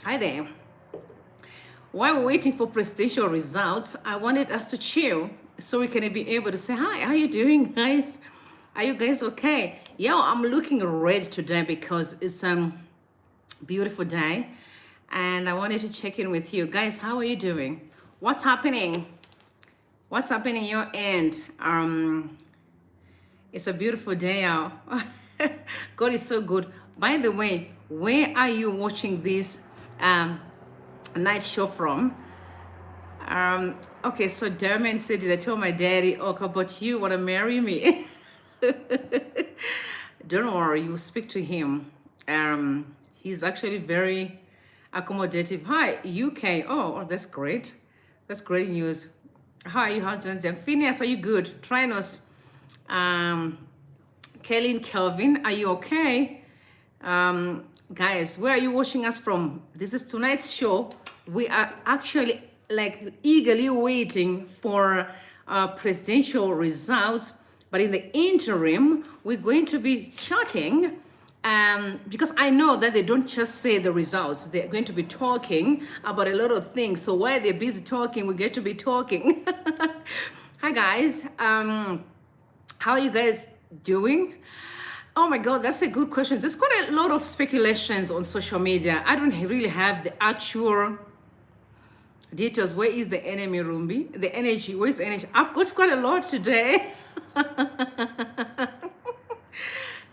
Hi there. While we're waiting for presidential results, I wanted us to chill so we can be able to say, hi, how you doing, guys? Are you guys okay? Yeah, I'm looking red today because it's a beautiful day. And I wanted to check in with you. Guys, how are you doing? What's happening? What's happening your end? It's a beautiful day out. God is so good. By the way, where are you watching this night show from? Okay, so Derman said, did I tell my daddy, okay, but you want to marry me? Don't worry, you speak to him. He's actually very accommodative. Hi, UK. Oh, that's great. That's great news. Hi, you have Young Phineas, are you good? Trinos. Kelly and Kelvin, are you okay? Guys, where are you watching us from? This is tonight's show. We are actually like eagerly waiting for presidential results, but in the interim, we're going to be chatting because I know that they don't just say the results, they're going to be talking about a lot of things. So while they're busy talking, we get to be talking. Hi guys, how are you guys doing? Oh my God, that's a good question. There's quite a lot of speculations on social media. I don't really have the actual details. Where is the enemy, Rumbi? The energy, where's the energy? I've got quite a lot today.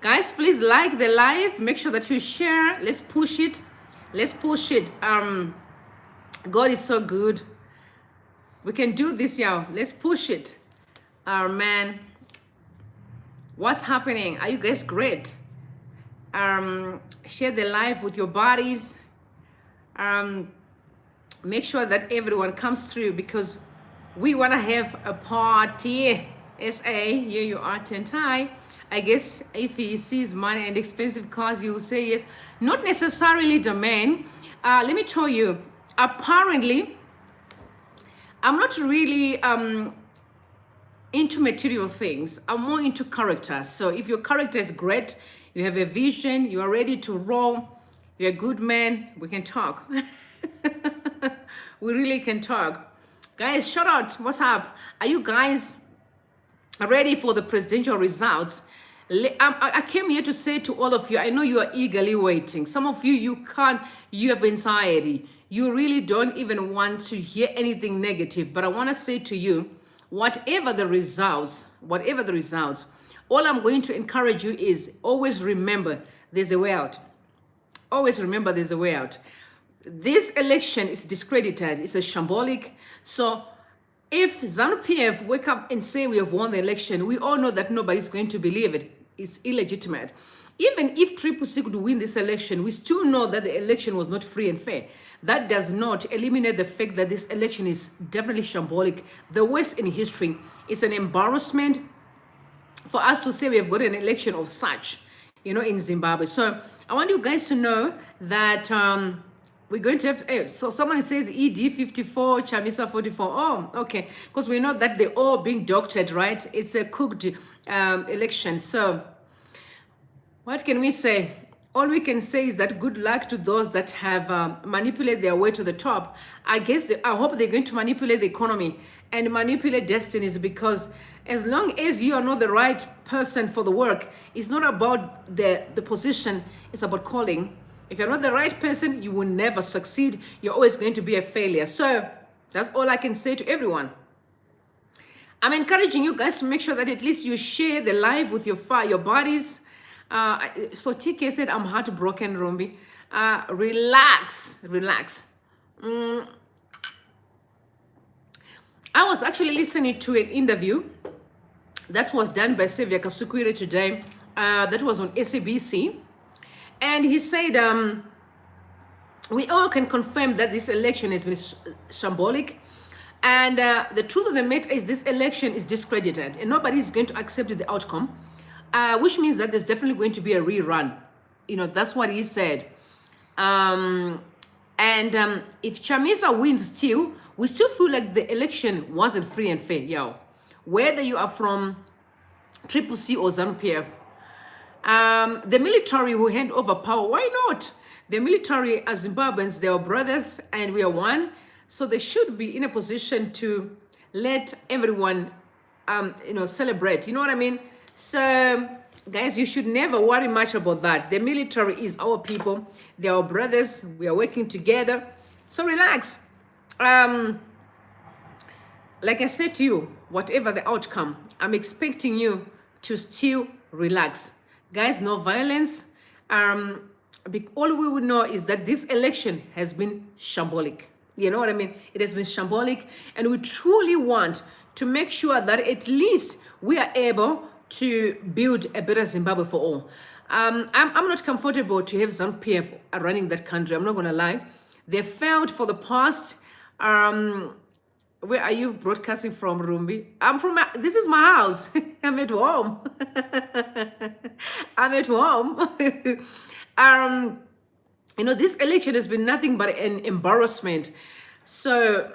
Guys, please like the live. Make sure that you share. Let's push it. Let's push it. God is so good. We can do this, y'all. Let's push it. Man. What's happening? Are you guys great? Share the live with your bodies. Make sure that everyone comes through because we want to have a party. SA, here you are, Tentai. I guess if he sees money and expensive cars, you will say yes. Not necessarily the man. Let me tell you, apparently, I'm not really into material things. I'm more into character. So if your character is great, you have a vision, you are ready to roll, you're a good man, we can talk. We really can talk. Guys, shout out, what's up? Are you guys ready for the presidential results? I came here to say to all of you, I know you are eagerly waiting. Some of you, you have anxiety. You really don't even want to hear anything negative. But I want to say to you, whatever the results, all I'm going to encourage you is always remember there's a way out. Always remember there's a way out. This election is discredited. It's a shambolic. So if ZANU-PF wake up and say we have won the election, we all know that nobody's going to believe it. It's illegitimate. Even if CCC could win this election, we still know that the election was not free and fair. That does not eliminate the fact that this election is definitely shambolic. The worst in history. It's an embarrassment for us to say we have got an election of such, in Zimbabwe. So I want you guys to know that we're going to have, so someone says ED 54, Chamisa 44. Oh, okay. Because we know that they're all being doctored, right? It's a cooked election. So what can we say? All we can say is that good luck to those that have manipulated their way to the top. I hope they're going to manipulate the economy and manipulate destinies, because as long as you are not the right person for the work, it's not about the position, it's about calling. If you're not the right person, you will never succeed. You're always going to be a failure. So that's all I can say to everyone. I'm encouraging you guys to make sure that at least you share the live with your bodies. So TK said, I'm heartbroken, Rumbi. Relax. I was actually listening to an interview that was done by Xavier Kasukwire today. That was on SABC. And he said, we all can confirm that this election has been shambolic. And the truth of the matter is this election is discredited and nobody is going to accept the outcome, which means that there's definitely going to be a rerun. That's what he said. If Chamisa wins still, we still feel like the election wasn't free and fair, yo. Whether you are from CCC or ZANU-PF, the military will hand over power. Why not? The military as Zimbabweans, they are brothers and we are one. So they should be in a position to let everyone, celebrate. You know what I mean? So, guys, you should never worry much about that. The military is our people. They are our brothers. We are working together. So relax. Like I said to you, whatever the outcome, I'm expecting you to still relax. Guys, no violence. All we would know is that this election has been shambolic. You know what I mean? It has been shambolic, and we truly want to make sure that at least we are able to build a better Zimbabwe for all. I'm not comfortable to have ZANU-PF running that country. I'm not going to lie. They failed for the past. Where are you broadcasting from, Rumbi? This is my house. I'm at home. I'm at home. This election has been nothing but an embarrassment. So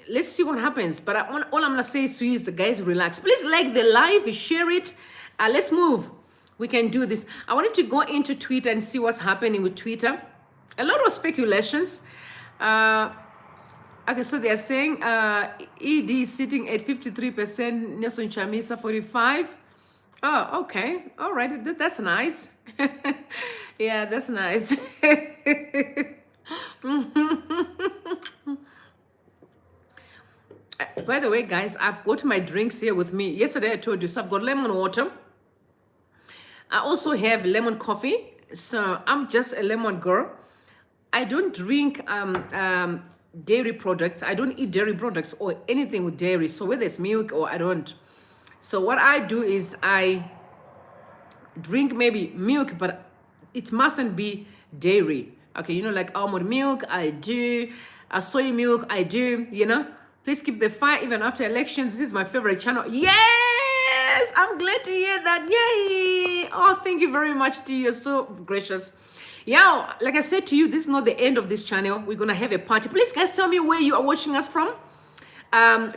let's see what happens. But all I'm going to say is to you is the guys, relax. Please like the live, share it. Let's move. We can do this. I wanted to go into Twitter and see what's happening with Twitter. A lot of speculations. Okay, so they're saying ED is sitting at 53%, Nelson Chamisa 45. Oh, okay. All right. That's nice. Yeah, that's nice. By the way, guys, I've got my drinks here with me. Yesterday I told you, so I've got lemon water. I also have lemon coffee. So I'm just a lemon girl. I don't drink dairy products. I don't eat dairy products or anything with dairy. So whether it's milk or I don't. So what I do is I drink maybe milk, but it mustn't be dairy. Okay, like almond milk, I do. Soy milk, I do, Please keep the fire even after elections. This is my favorite channel. Yes! I'm glad to hear that. Yay! Oh, thank you very much to you. You're so gracious. Yeah, like I said to you, this is not the end of this channel. We're going to have a party. Please, guys, tell me where you are watching us from.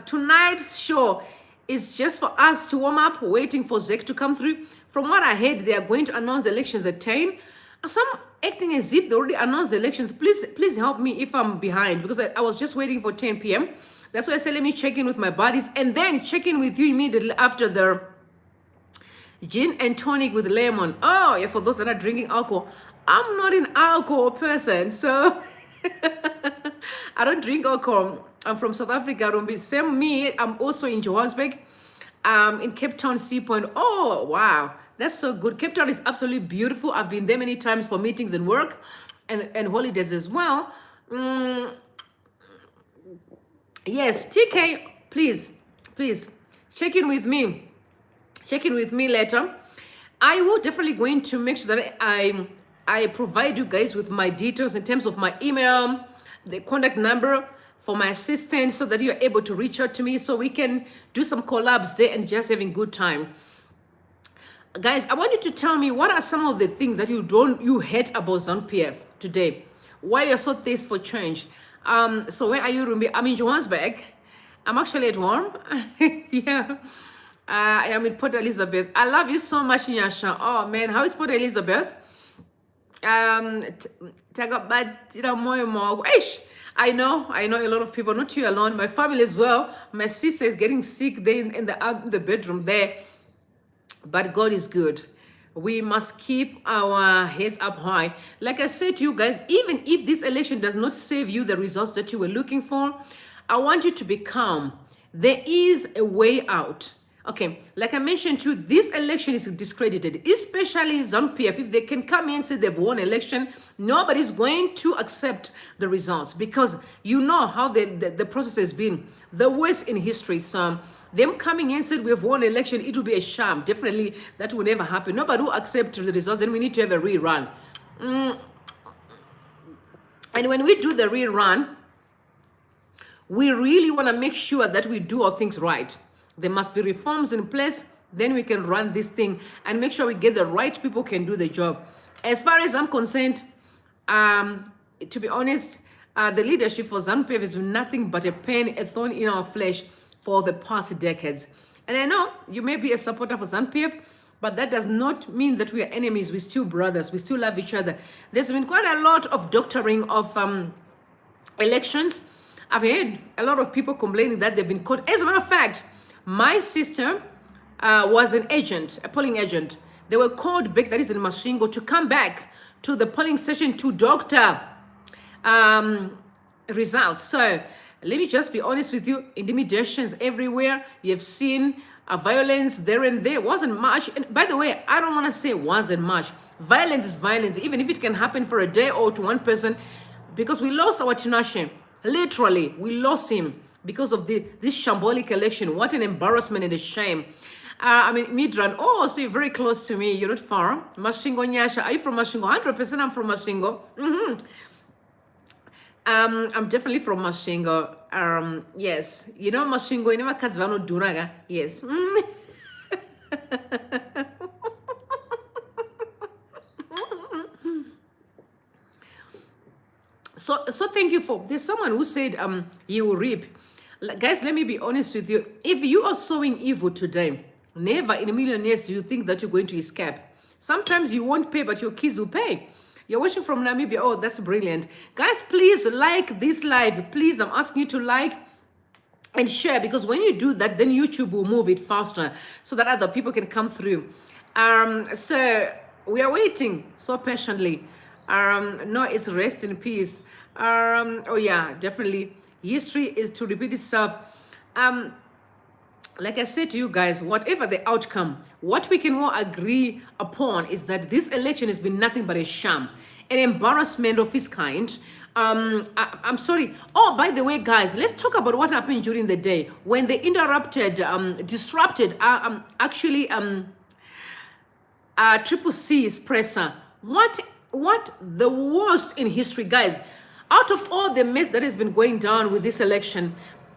Tonight's show is just for us to warm up, waiting for ZEC to come through. From what I heard, they are going to announce the elections at 10. Some acting as if they already announced the elections. Please help me if I'm behind, because I was just waiting for 10 p.m. That's why I said, let me check in with my buddies and then check in with you immediately after the gin and tonic with lemon. Oh, yeah, for those that are drinking alcohol. I'm not an alcohol person, so I don't drink alcohol. I'm from South Africa. Don't be same me. I'm also in Johannesburg, in Cape Town, Sea Point. Oh, wow. That's so good. Cape Town is absolutely beautiful. I've been there many times for meetings and work and holidays as well. Yes, TK, please, check in with me. Check in with me later. I will definitely going to make sure that I provide you guys with my details in terms of my email, the contact number for my assistant, so that you're able to reach out to me so we can do some collabs there and just having good time. Guys, I want you to tell me what are some of the things that you hate about ZANU-PF today. Why you're so thirsty for change. So where are you, Rumbi? I'm in Johannesburg. I'm actually at home. Yeah. I am in Port Elizabeth. I love you so much, Nyasha. Oh man, how is Port Elizabeth? I know a lot of people, not you alone, my family as well. My sister is getting sick there in the bedroom there. But God is good. We must keep our heads up high. Like I said to you guys, even if this election does not save you the results that you were looking for, I want you to be calm. There is a way out. Okay, like I mentioned to you, this election is discredited, especially ZANU-PF. If they can come in and say they've won election, nobody's going to accept the results, because you know how the process has been, the worst in history. So them coming in and said we've won election, it will be a sham. Definitely that will never happen. Nobody will accept the results. Then we need to have a rerun. And when we do the rerun, we really want to make sure that we do all things right. There must be reforms in place. Then we can run this thing and make sure we get the right people who can do the job. As far as I'm concerned, to be honest, the leadership for ZANU-PF has been nothing but a pain, a thorn in our flesh for the past decades. And I know you may be a supporter for ZANU-PF, But that does not mean that we are enemies. We're still brothers. We still love each other. There's been quite a lot of doctoring of elections. I've heard a lot of people complaining that they've been caught. As a matter of fact, my sister was an agent, a polling agent. They were called back, that is in Mashingo, to come back to the polling station to doctor results. So let me just be honest with you, intimidations everywhere. You have seen violence there and there. Wasn't much. And by the way, I don't want to say wasn't much. Violence is violence, even if it can happen for a day or to one person, because we lost our Tinashe. Literally, we lost him because of this shambolic election. What an embarrassment and a shame. I mean, Midran, oh, so you're very close to me. You're not far. Mashingo Nyasha, are you from Mashingo? 100% I'm from Mashingo. I'm definitely from Mashingo. Yes. You know Mashingo, you know Kazvano Duraga? Yes. So thank you for, there's someone who said you will reap. Guys, let me be honest with you. If you are sowing evil today, never in a million years do you think that you're going to escape. Sometimes you won't pay, but your kids will pay. You're watching from Namibia. Oh, that's brilliant. Guys, please like this live. Please, I'm asking you to like and share, because when you do that, then YouTube will move it faster so that other people can come through. So we are waiting so patiently. No, it's rest in peace. Oh yeah, definitely. History is to repeat itself. Like I said to you guys, whatever the outcome, what we can all agree upon is that this election has been nothing but a sham, an embarrassment of its kind. I'm sorry. Oh, by the way, guys, let's talk about what happened during the day when they disrupted, Triple C's presser. What the worst in history, guys. Out of all the mess that has been going down with this election,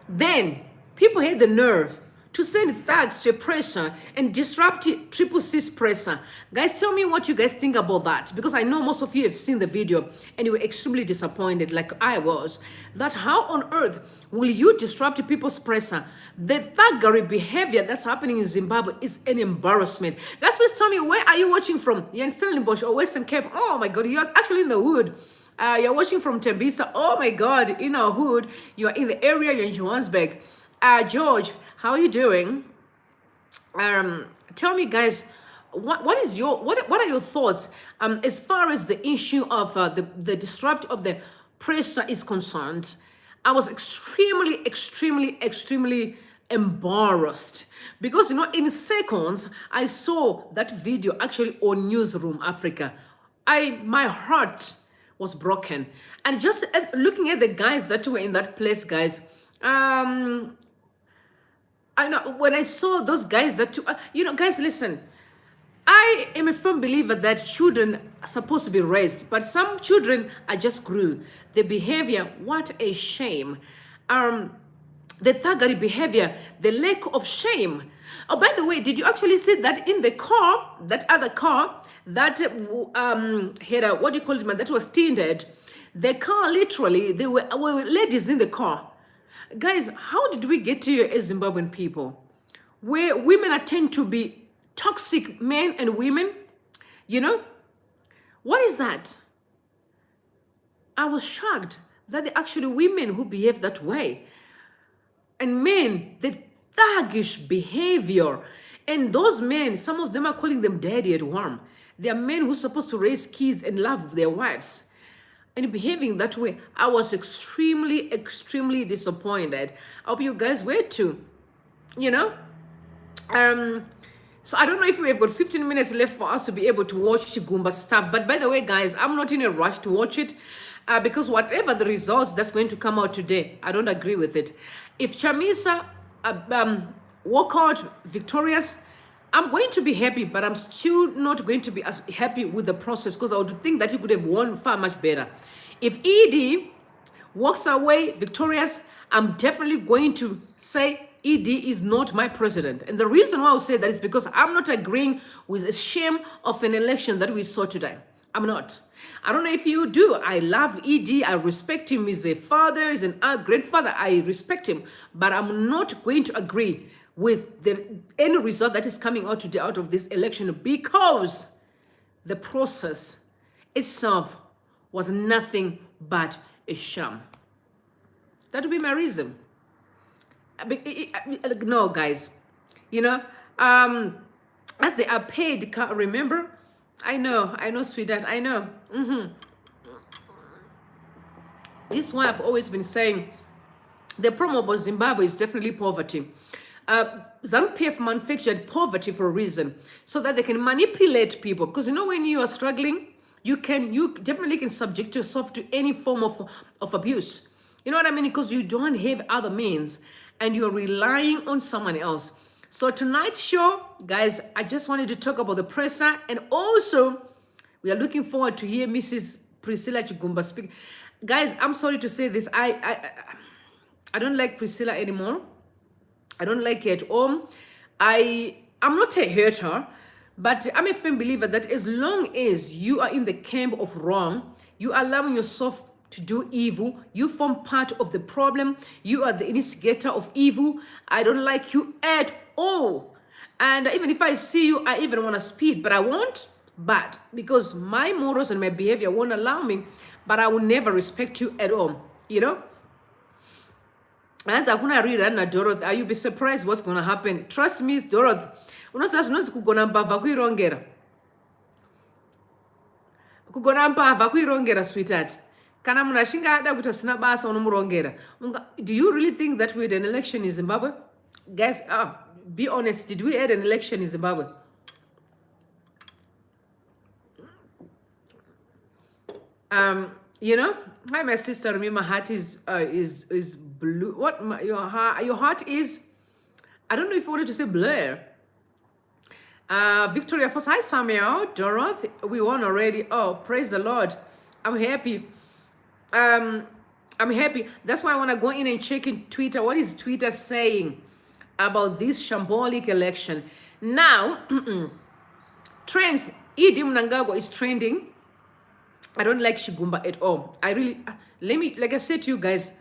then people had the nerve to send thugs to a presser and disrupt Triple C's presser. Guys, tell me what you guys think about that, because I know most of you have seen the video and you were extremely disappointed, like I was, that how on earth will you disrupt people's presser? The thuggery behavior that's happening in Zimbabwe is an embarrassment. Guys, please tell me, where are you watching from? You're in Stellenbosch or Western Cape? Oh my God, you're actually in the hood. You're watching from Tembisa. Oh my God, in our hood. You're in the area, you're in Johannesburg. George, how are you doing? Tell me, guys, what are your thoughts as far as the issue of the disrupt of the presser is concerned? I was extremely embarrassed because, you know, in seconds I saw that video actually on Newsroom Africa. My heart was broken, and just looking at the guys that were in that place, guys. I know when I saw those guys that, you know, guys, listen, I am a firm believer that children are supposed to be raised, but some children are just grew. The behavior, what a shame. The thuggery behavior, the lack of shame. Oh, by the way, did you actually see that in the car, that other car that had a, what do you call it, man, that was tinted? The car, literally, there were ladies in the car. Guys, how did we get here as Zimbabwean people, where women tend to be toxic men and women? You know, what is that? I was shocked that they're actually women who behave that way. And men, the thuggish behavior. And those men, some of them are calling them daddy at home. They are men who are supposed to raise kids and love their wives. And behaving that way, I was extremely disappointed. I hope you guys were too, you know. So I don't know if we have got 15 minutes left for us to be able to watch Chigumba stuff. But by the way, guys, I'm not in a rush to watch it because whatever the results that's going to come out today, I don't agree with it. If Chamisa walk out victorious, I'm going to be happy, but I'm still not going to be as happy with the process, because I would think that he could have won far much better. If ED walks away victorious, I'm definitely going to say ED is not my president. And the reason why I will say that is because I'm not agreeing with the shame of an election that we saw today. I'm not. I don't know if you do. I love ED. I respect him. He's a father. He's a great father. I respect him. But I'm not going to agree with the any result that is coming out today out of this election, because the process itself was nothing but a sham. That would be my reason. No, guys, you know, as they are paid, remember? I know, sweetheart, I know. This is why I've always been saying the problem of Zimbabwe is definitely poverty. ZANU-PF manufactured poverty for a reason, so that they can manipulate people. Because you know, when you are struggling, you definitely can subject yourself to any form of abuse. You know what I mean? Because you don't have other means and you're relying on someone else. So tonight's show, guys, I just wanted to talk about the presser, and also we are looking forward to hear Mrs. Priscilla Chigumba speak. Guys, I'm sorry to say this. I don't like Priscilla anymore. I don't like her at all. I'm not a hater, but I'm a firm believer that as long as you are in the camp of wrong, you are allowing yourself to do evil, you form part of the problem, you are the instigator of evil. I don't like you at all. And even if I see you, I even want to speed, but I won't. But because my morals and my behavior won't allow me, but I will never respect you at all, you know? As I'm gonna read Anna Dorothy, you'll be surprised what's gonna happen. Trust me, Dorothy. Kugona sweetheart. Kana munhu achinge ada kuti asina basa unomurongera. Do you really think that we had an election in Zimbabwe? Guys, be honest, did we have an election in Zimbabwe? You know, hi my sister, my heart is blue. What your heart is? I don't know if you wanted to say blur. Victoria first, hi Samuel, Dorothy, we won already. Oh, praise the Lord. I'm happy. I'm happy. That's why I want to go in and check in Twitter. What is Twitter saying about this shambolic election? Now, trends. Idi Mnangagwa is trending. I don't like Shigumba at all. I really, like I said to you guys,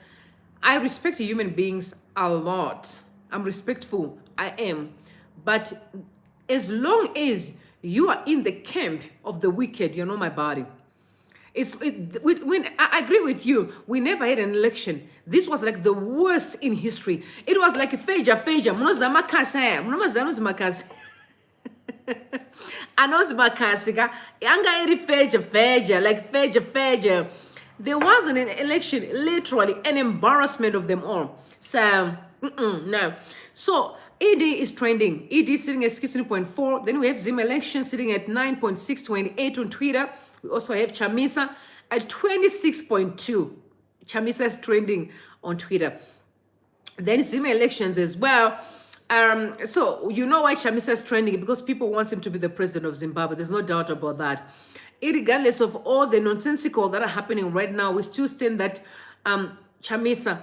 I respect human beings a lot. I'm respectful. I am. But as long as you are in the camp of the wicked, you're not my body. When I agree with you, we never had an election. This was like the worst in history. It was like a feja. There wasn't an election, literally an embarrassment of them all. So, no. So, ED is trending. ED is sitting at 16.4. Then we have Zim election sitting at 9.628 on Twitter. We also have Chamisa at 26.2. Chamisa is trending on Twitter. Then Zim elections as well. So you know why Chamisa is trending? Because people want him to be the president of Zimbabwe. There's no doubt about that. Regardless of all the nonsensical that are happening right now, we still stand that Chamisa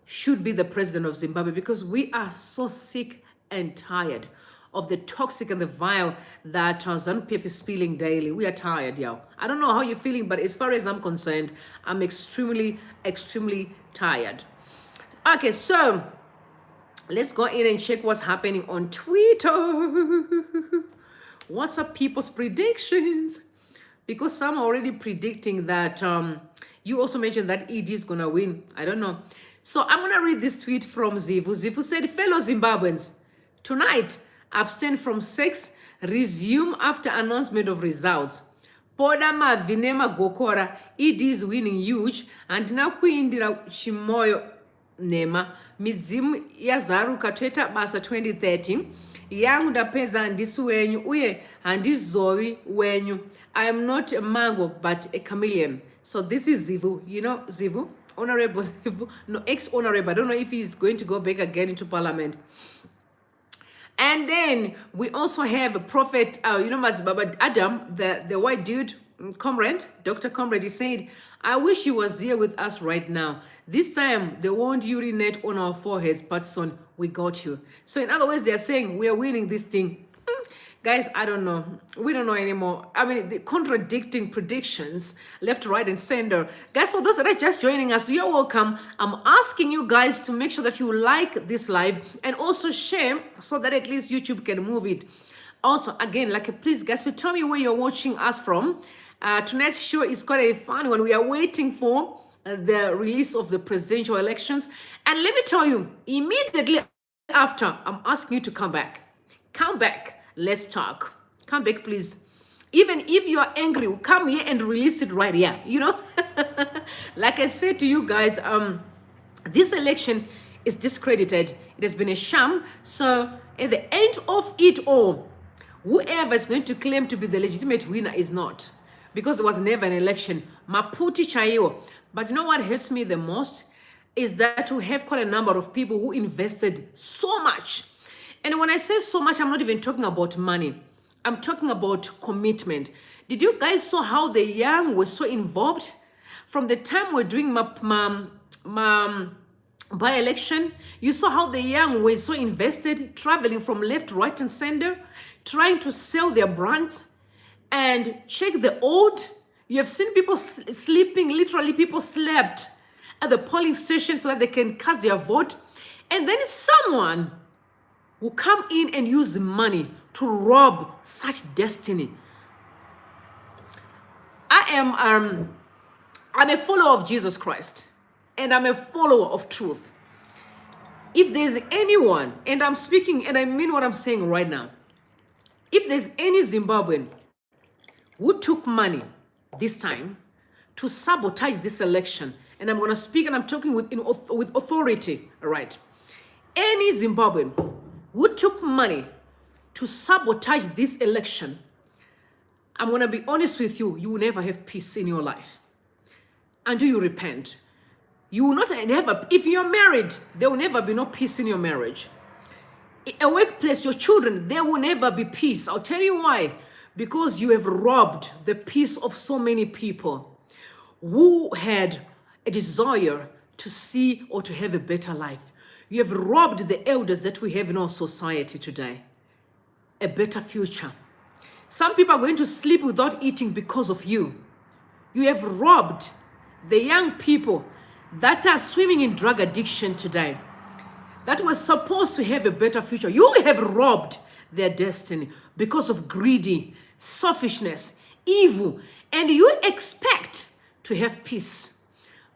should be the president of Zimbabwe, because we are so sick and tired of the toxic and the vile that ZANU-PF is spilling daily. We are tired, y'all. I don't know how you're feeling, but as far as I'm concerned, I'm extremely, extremely tired. Okay, so let's go in and check what's happening on Twitter. What's up, people's predictions? Because some are already predicting that you also mentioned that ED is going to win. I don't know. So I'm going to read this tweet from Zivu. Zivu said, fellow Zimbabweans, tonight, abstain from sex, resume after announcement of results. Podama Vinema Gokora, ED is winning huge, and now kuindira Shimoyo Nema, midzimu yazaru katweta basa 2013, yangu ndapeza handisi wenyu, uye handizovi wenyu. I am not a mango, but a chameleon. So this is Zivu, you know Zivu, Honorable Zivu, no, ex-honorable, I don't know if he's going to go back again into parliament. And then we also have a prophet, you know, Mazbaba Adam, the white dude, comrade, Dr. Comrade, he said, I wish he was here with us right now. This time, they won't urinate on our foreheads, but son, we got you. So in other words, they're saying, we are winning this thing. Guys, I don't know. We don't know anymore. I mean, the contradicting predictions, left, right, and center. Guys, for those that are just joining us, you're welcome. I'm asking you guys to make sure that you like this live and also share so that at least YouTube can move it. Also, again, like, please, guys, tell me where you're watching us from. Tonight's show is quite a fun one. We are waiting for the release of the presidential elections. And let me tell you, immediately after, I'm asking you to come back. Come back. Let's talk. Come back, please. Even if you are angry, come here and release it right here. You know, like I said to you guys, this election is discredited. It has been a sham. So at the end of it all, whoever is going to claim to be the legitimate winner is not, because it was never an election. Maputi chayo. But you know what hurts me the most is that we have quite a number of people who invested so much. And when I say so much, I'm not even talking about money. I'm talking about commitment. Did you guys saw how the young were so involved? From the time we're doing by-election, you saw how the young were so invested, traveling from left, right, and center, trying to sell their brand. And check the old. You have seen people sleeping, literally people slept at the polling station so that they can cast their vote. And then someone will come in and use money to rob such destiny. I'm a follower of Jesus Christ, and I'm a follower of truth. If there's anyone, and I'm speaking and I mean what I'm saying right now, if there's any Zimbabwean who took money this time to sabotage this election, and I'm going to speak and I'm talking with authority, all right? Any Zimbabwean who took money to sabotage this election, I'm going to be honest with you, you will never have peace in your life until you repent. You will not ever, if you're married, there will never be no peace in your marriage. A workplace, your children, there will never be peace. I'll tell you why. Because you have robbed the peace of so many people who had a desire to see or to have a better life. You have robbed the elders that we have in our society today a better future. Some people are going to sleep without eating because of you. You have robbed the young people that are swimming in drug addiction today, that were supposed to have a better future. You have robbed their destiny because of greedy, selfishness, evil, and you expect to have peace.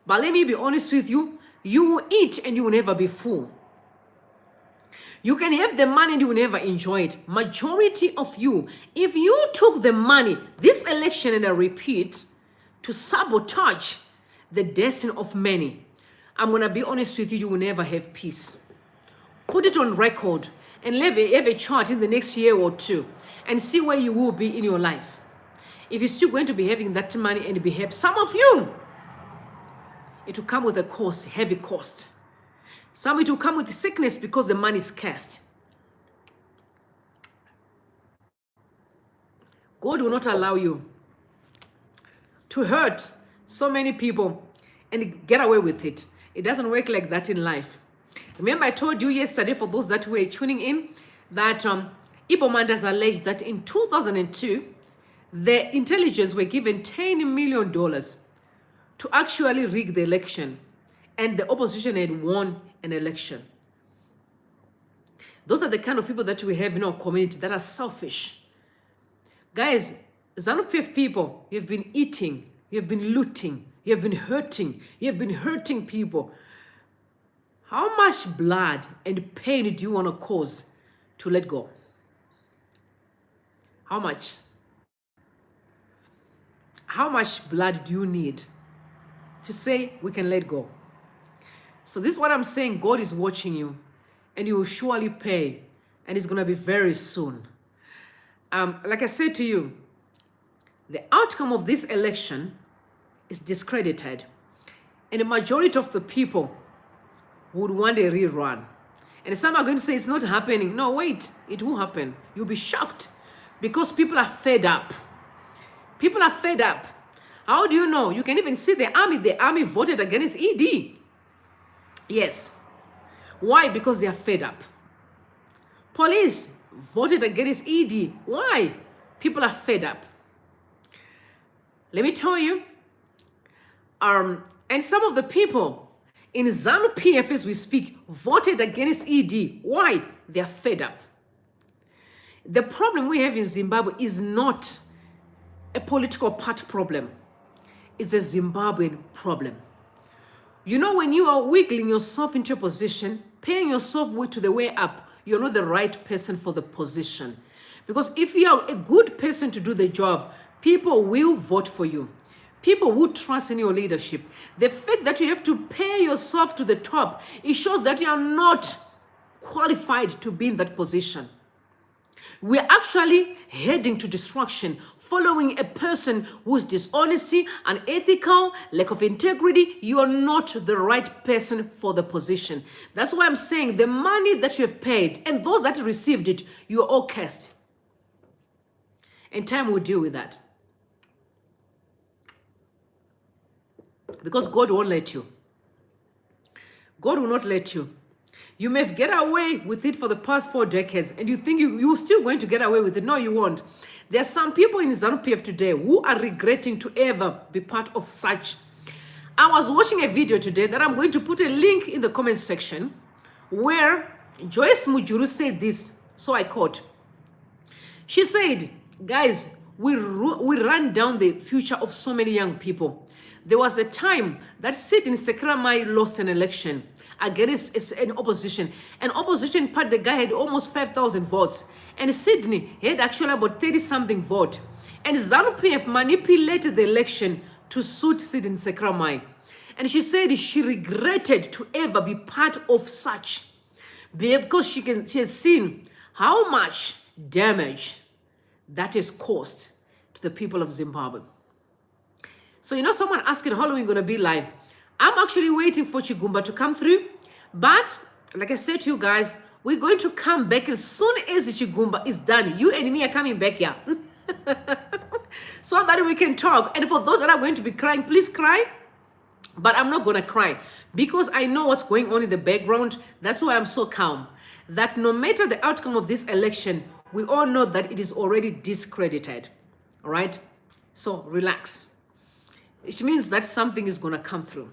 But let me be honest with you, you will eat and you will never be full. You can have the money and you will never enjoy it. Majority of you, if you took the money, this election, and I repeat, to sabotage the destiny of many, I'm going to be honest with you, you will never have peace. Put it on record and have a chart in the next year or two and see where you will be in your life. If you're still going to be having that money and be happy, some of you, it will come with a cost, heavy cost. Some it will come with sickness because the money is cast. God will not allow you to hurt so many people and get away with it. It doesn't work like that in life. Remember, I told you yesterday, for those that were tuning in, that Igbo Manders alleged that in 2002, the intelligence were given $10 million to actually rig the election, and the opposition had won an election. Those are the kind of people that we have in our community that are selfish. Guys, Zanu people, you have been eating, you have been looting, you have been hurting people. How much blood and pain do you want to cause to let go? How much? How much blood do you need to say we can let go? So this is what I'm saying. God is watching you, and you will surely pay, and it's going to be very soon. Like I said to you, the outcome of this election is discredited, and the majority of the people would want a rerun. And some are going to say it's not happening. No, wait, it will happen. You'll be shocked because people are fed up. People are fed up. How do you know? You can even see the army. The army voted against ED. Yes. Why? Because they are fed up. Police, voted against ED. Why? People are fed up. Let me tell you, and some of the people in Zanu PF as we speak voted against ED. Why? They're fed up. The problem we have in Zimbabwe is not a political party problem. It's a Zimbabwean problem. You know, when you are wiggling yourself into a position, paying yourself way to the way up, you're not the right person for the position. Because if you are a good person to do the job, people will vote for you. People will trust in your leadership. The fact that you have to pay yourself to the top, it shows that you are not qualified to be in that position. We're actually heading to destruction, following a person who's dishonesty, unethical, lack of integrity. You are not the right person for the position. That's why I'm saying the money that you have paid and those that received it, you are all cursed. And time will deal with that. Because God won't let you. God will not let you. You may get away with it for the past 4 decades and you think you're still going to get away with it. No, you won't. There are some people in Zanu PF today who are regretting to ever be part of such. I was watching a video today that I'm going to put a link in the comment section where Joyce Mujuru said this. So I quote. She said, guys, we run down the future of so many young people. There was a time that Sidney Sekramai lost an election against an opposition. An opposition party, the guy had almost 5,000 votes. And Sydney had actually about 30-something vote. And Zanu PF manipulated the election to suit Sidney Sekramai. And she said she regretted to ever be part of such. Because she has seen how much damage that has caused to the people of Zimbabwe. So, you know, someone asking, how long are we going to be live? I'm actually waiting for Chigumba to come through. But, like I said to you guys, we're going to come back as soon as Chigumba is done. You and me are coming back here. So that we can talk. And for those that are going to be crying, please cry. But I'm not going to cry. Because I know what's going on in the background. That's why I'm so calm. That no matter the outcome of this election, we all know that it is already discredited. All right? So, relax. Which means that something is going to come through.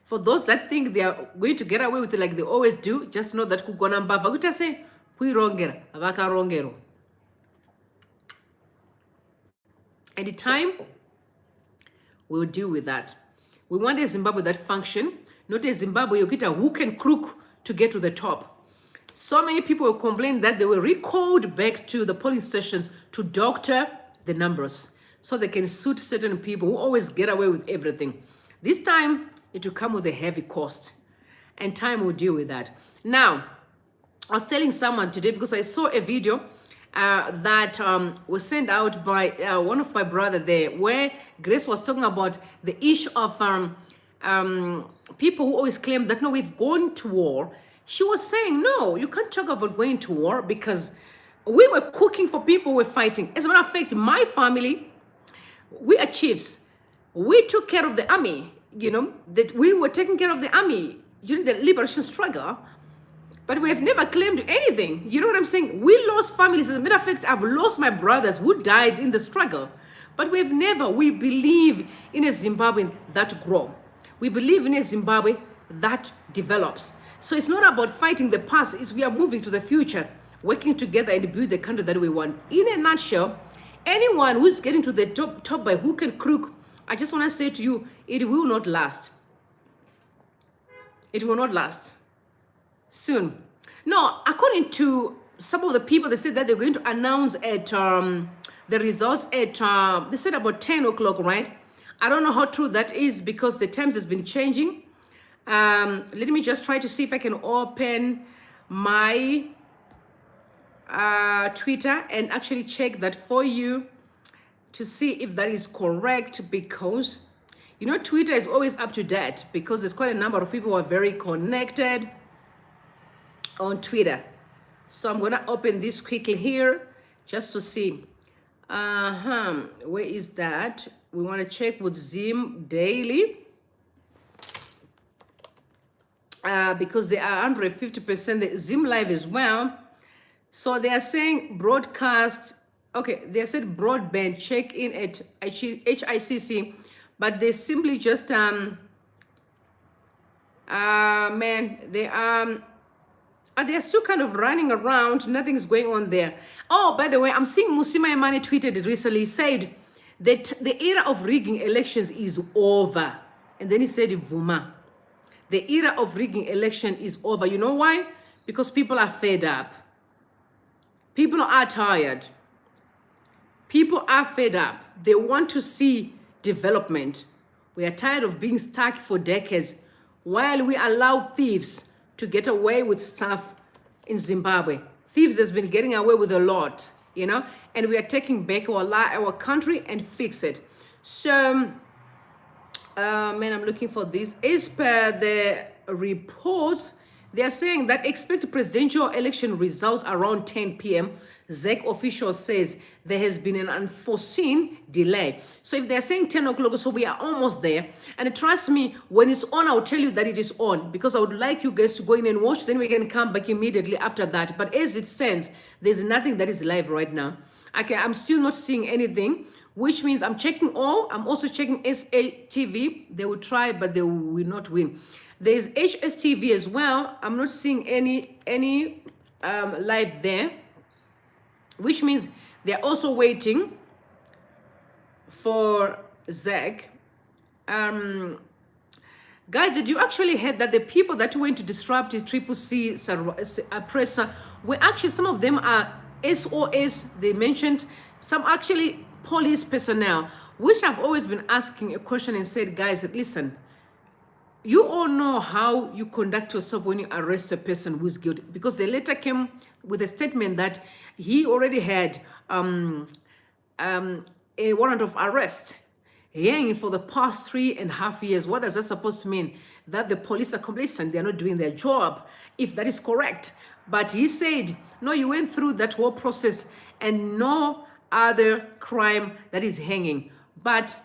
For those that think they are going to get away with it like they always do, just know that kugona mbava kutase kuirongera vakarongero. At the time, we'll deal with that. We want a Zimbabwe that function, not a Zimbabwe you get a hook and crook to get to the top. So many people will complain that they were recalled back to the polling stations to doctor the numbers, so they can suit certain people who always get away with everything. This time, it will come with a heavy cost. And time will deal with that. Now, I was telling someone today, because I saw a video that was sent out by one of my brother there, where Grace was talking about the issue of people who always claim that, no, we've gone to war. She was saying, no, you can't talk about going to war because we were cooking for people who were fighting. As a matter of fact, my family, we are chiefs. We took care of the army, you know, that we were taking care of the army during the liberation struggle, but we have never claimed anything. You know what I'm saying? We lost families. As a matter of fact, I've lost my brothers who died in the struggle, but we believe in a Zimbabwe that grows. We believe in a Zimbabwe that develops. So it's not about fighting the past, it's we are moving to the future, working together and build the country that we want. In a nutshell, anyone who's getting to the top by hook and crook, I just want to say to you, it will not last. It will not last. Soon. No, according to some of the people, they said that they're going to announce at the results at, they said about 10 o'clock, right? I don't know how true that is because the times has been changing. Let me just try to see if I can open my Twitter and actually check that for you to see if that is correct, because you know Twitter is always up to date because there's quite a number of people who are very connected on Twitter. So I'm gonna open this quickly here just to see. Where is that? We want to check with Zim Daily because they are 150% the Zim Live as well. So they are saying broadcast, okay, they said broadband check in at HICC, but they simply just, man, they're still kind of running around. Nothing's going on there. Oh, by the way, I'm seeing Musima Imani tweeted it recently. He said that the era of rigging elections is over. And then he said, Vuma, the era of rigging election is over. You know why? Because people are fed up. People are tired. People are fed up. They want to see development. We are tired of being stuck for decades while we allow thieves to get away with stuff in Zimbabwe. Thieves has been getting away with a lot, you know, and we are taking back our country and fix it. So, man, I'm looking for this. As per the reports, they are saying that expect presidential election results around 10 p.m. ZEC official says there has been an unforeseen delay. So if they're saying 10 o'clock, so we are almost there. And trust me, when it's on, I'll tell you that it is on, because I would like you guys to go in and watch, then we can come back immediately after that. But as it stands, there's nothing that is live right now. Okay, I'm still not seeing anything, which means I'm checking all. I'm also checking SATV. They will try, but they will not win. There's HSTV as well. I'm not seeing any live there, which means they're also waiting for ZEC. Guys, did you actually hear that the people that went to disrupt his CCC presser were actually, some of them are SOS, they mentioned, some actually police personnel, which I've always been asking a question and said, guys, listen, you all know how you conduct yourself when you arrest a person who's guilty, because the letter came with a statement that he already had a warrant of arrest hanging for the past 3.5 years. What does that supposed to mean? That the police are complacent, they're not doing their job, if that is correct. But he said, no, you went through that whole process and no other crime that is hanging. But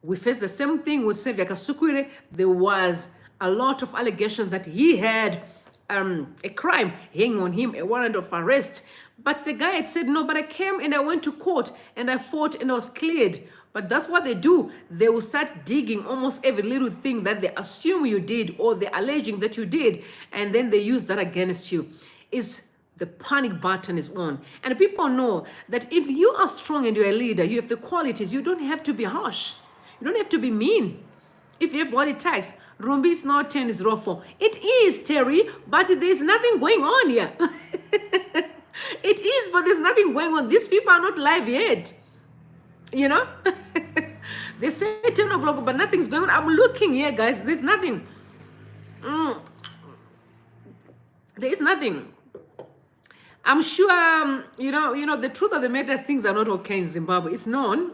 we faced the same thing with Sevia Kasukwire. There was a lot of allegations that he had a crime hanging on him, a warrant of arrest. But the guy had said, no, but I came and I went to court and I fought and I was cleared. But that's what they do. They will start digging almost every little thing that they assume you did or they're alleging that you did, and then they use that against you. The panic button is on. And people know that if you are strong and you're a leader, you have the qualities, you don't have to be harsh. You don't have to be mean. If you have what it takes. Rumbi is not 10 is for. It is, Terry, but there's nothing going on here. It is, but there's nothing going on. These people are not live yet. You know? They say 10 o'clock, but nothing's going on. I'm looking here, guys. There's nothing. There is nothing. I'm sure, you know, the truth of the matter is things are not okay in Zimbabwe. It's known.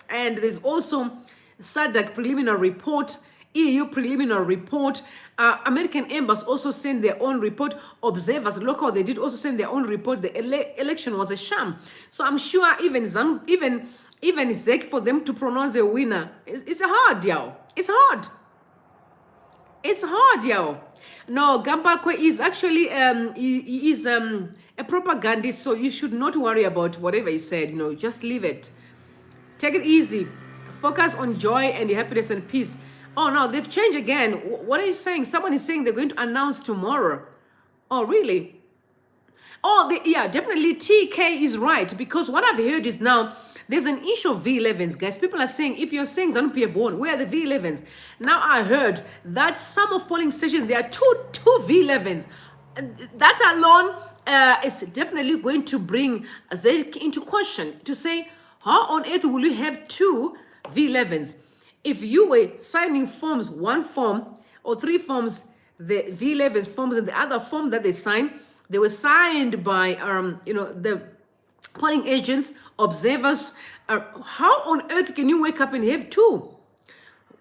And there's also SADC preliminary report, EU preliminary report. American embassy also sent their own report. Observers, local, they did also send their own report. The election was a sham. So I'm sure even ZEC, for them to pronounce a winner, it's hard, yo. It's hard. It's hard, yo. No, Gambakwe is actually he is a propagandist, so you should not worry about whatever he said. You know, just leave it. Take it easy. Focus on joy and happiness and peace. Oh, no, they've changed again. What are you saying? Someone is saying they're going to announce tomorrow. Oh, really? Oh, yeah, definitely TK is right, because what I've heard is now there's an issue of V11s, guys. People are saying, if you're saying Zanu PF won, where are the V11s? Now I heard that some of polling stations, there are two V11s. That alone is definitely going to bring ZEC into question, to say, how on earth will you have two V11s? If you were signing forms, one form or three forms, the V11 forms, and the other form that they signed, they were signed by the polling agents, observers. How on earth can you wake up and have two?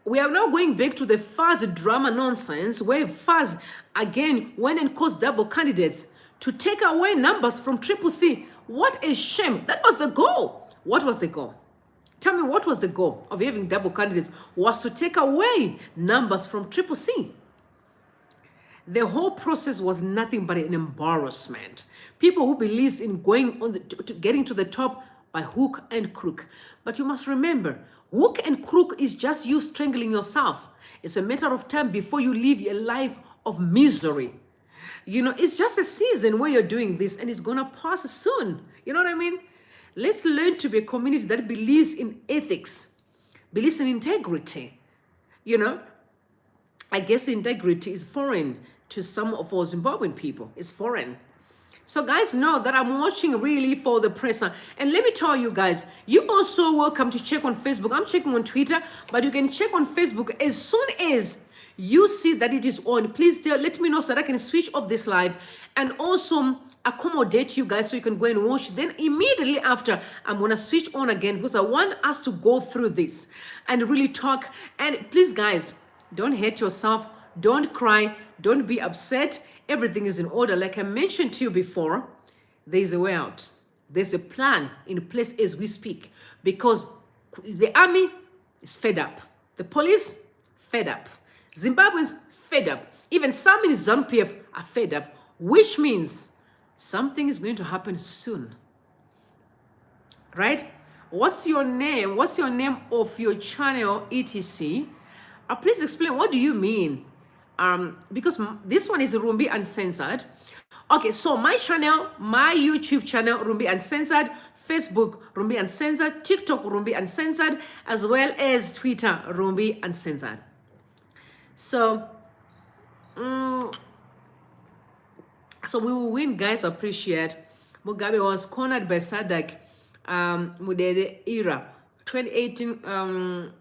We are now going back to the FAS drama nonsense, where FAS again went and caused double candidates to take away numbers from CCC. What a shame. That was the goal. What was the goal? Tell me, what was the goal of having double candidates? Was to take away numbers from CCC. The whole process was nothing but an embarrassment. People who believes in going on to getting to the top by hook and crook. But you must remember, hook and crook is just you strangling yourself. It's a matter of time before you live a life of misery. You know, it's just a season where you're doing this and it's gonna pass soon. You know what I mean? Let's learn to be a community that believes in ethics, believes in integrity. You know, I guess integrity is foreign to some of our Zimbabwean people. It's foreign. So guys, know that I'm watching really for the presser. And let me tell you guys, you also welcome to check on Facebook. I'm checking on Twitter, but you can check on Facebook as soon as you see that it is on. Please let me know so that I can switch off this live and also accommodate you guys so you can go and watch. Then immediately after, I'm going to switch on again because I want us to go through this and really talk. And please guys, don't hate yourself. Don't cry. Don't be upset. Everything is in order. Like I mentioned to you before, there's a way out. There's a plan in place as we speak because the army is fed up. The police, fed up. Zimbabweans, fed up. Even some in ZANU-PF are fed up, which means something is going to happen soon. Right? What's your name? What's your name of your channel, etc.? Please explain, what do you mean? Because this one is Rumbi Uncensored. Okay, so my channel, my YouTube channel, Rumbi Uncensored, Facebook, Rumbi Uncensored, TikTok, Rumbi Uncensored, as well as Twitter, Rumbi Uncensored. So, so we will win, guys. Appreciate. Mugabe was cornered by Sadak, Mudede era, 2018.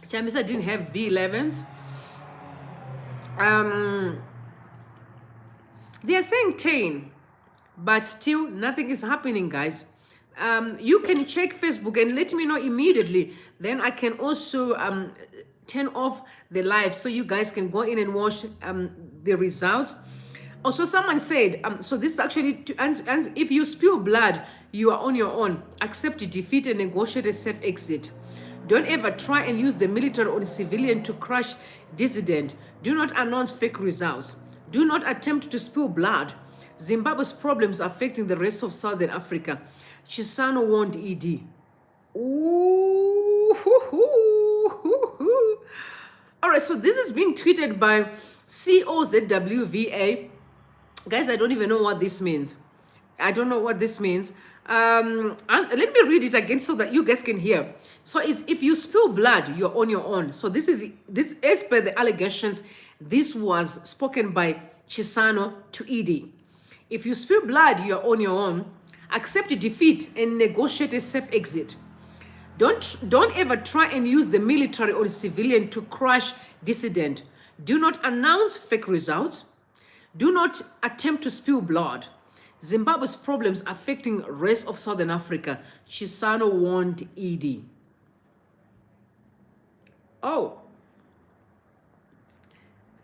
Chamisa didn't have V11s. They are saying 10, but still nothing is happening, guys. You can check Facebook and let me know immediately. Then I can also turn off the live so you guys can go in and watch the results. Also, someone said, so this is actually, and if you spill blood, you are on your own. Accept defeat and negotiate a safe exit. Don't ever try and use the military or the civilian to crush dissident. Do not announce fake results. Do not attempt to spill blood. Zimbabwe's problems affecting the rest of Southern Africa. Chisano warned ED. Ooh. All right, so this is being tweeted by COZWVA. Guys, I don't even know what this means. I don't know what this means. And let me read it again so that you guys can hear. So it's, if you spill blood, you're on your own. So this is, as per the allegations, this was spoken by Chisano to ED. If you spill blood, you're on your own. Accept defeat and negotiate a safe exit. Don't ever try and use the military or the civilian to crush dissident. Do not announce fake results. Do not attempt to spill blood. Zimbabwe's problems affecting rest of Southern Africa. Chisano warned ED. Oh,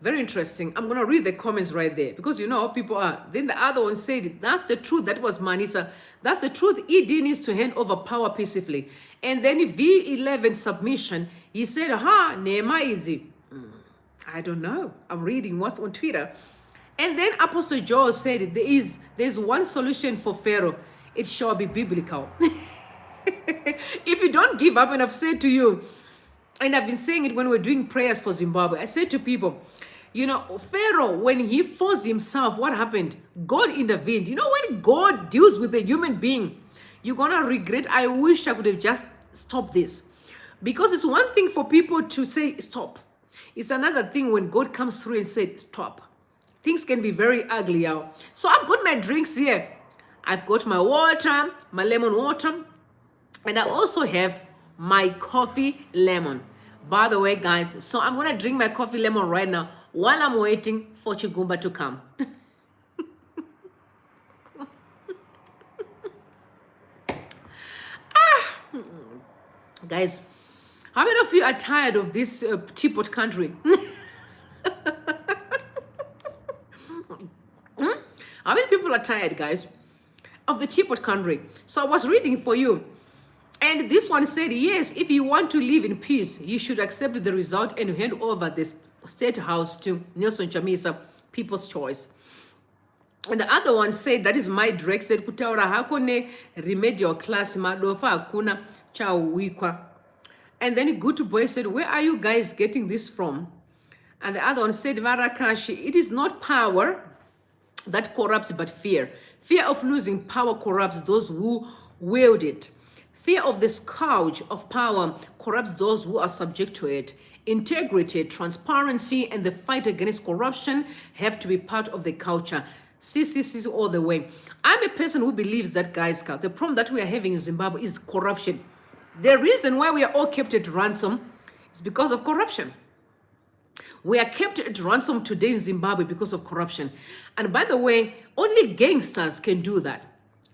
very interesting. I'm going to read the comments right there because you know how people are. Then the other one said, that's the truth. That was Manisa. That's the truth. ED needs to hand over power peacefully. And then V11 submission, he said, ha, Nema easy. I don't know. I'm reading what's on Twitter. And then Apostle Joel said, there's one solution for Pharaoh. It shall be biblical. If you don't give up, and I've said to you, and I've been saying it when we're doing prayers for Zimbabwe, I said to people, you know, Pharaoh, when he forced himself, what happened? God intervened. You know, when God deals with a human being, you're going to regret, I wish I could have just stopped this. Because it's one thing for people to say, stop. It's another thing when God comes through and says, stop. Things can be very ugly out. So I've got my drinks here. I've got my water, my lemon water, and I also have my coffee lemon. By the way, guys, so I'm going to drink my coffee lemon right now while I'm waiting for Chigumba to come. Guys, how many of you are tired of this teapot country? How many people are tired, guys, of the teapot country? So I was reading for you. And this one said, yes, if you want to live in peace, you should accept the result and hand over the state house to Nelson Chamisa, people's choice. And the other one said, that is my direct, said, kutaura hakone remedial class, madofa hakuna cha wikwa. And then Good Boy said, where are you guys getting this from? And the other one said, Varakashi, it is not power that corrupts, but fear. Fear of losing power corrupts those who wield it. Fear of the scourge of power corrupts those who are subject to it. Integrity, transparency, and the fight against corruption have to be part of the culture. CCC all the way. I'm a person who believes that, guys, the problem that we are having in Zimbabwe is corruption. The reason why we are all kept at ransom is because of corruption. We are kept at ransom today in Zimbabwe because of corruption. And by the way, only gangsters can do that.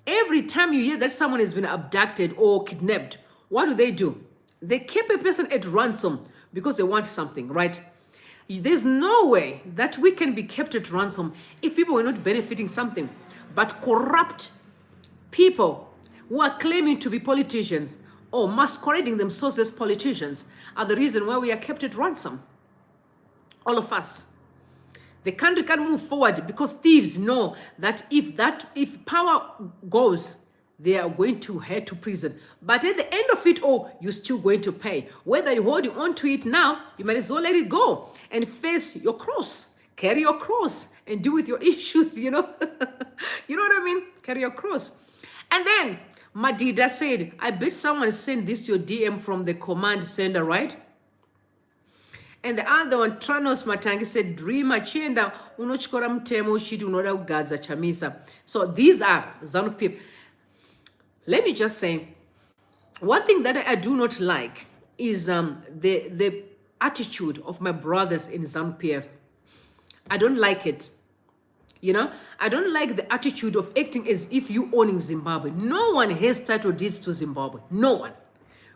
Every time you hear that someone has been abducted or kidnapped, what do? They keep a person at ransom because they want something, right? There's no way that we can be kept at ransom if people were not benefiting something. But corrupt people who are claiming to be politicians or masquerading themselves as politicians are the reason why we are kept at ransom. All of us. The country can move forward because thieves know that if power goes, they are going to head to prison. But at the end of it all, you're still going to pay. Whether you're holding on to it now, you might as well let it go and face your cross. Carry your cross and deal with your issues, you know. You know what I mean? Carry your cross. And then Madida said, I bet someone sent this to your DM from the command center, right? And the other one, Tranos Matangi, said, Dreamer Chenda, unochikora mtemo ushiti unoda kugadza Chamisa. So these are Zanu people. Let me just say, one thing that I do not like is the attitude of my brothers in Zanu PF. I don't like it. You know, I don't like the attitude of acting as if you owning Zimbabwe. No one has titled this to Zimbabwe. No one.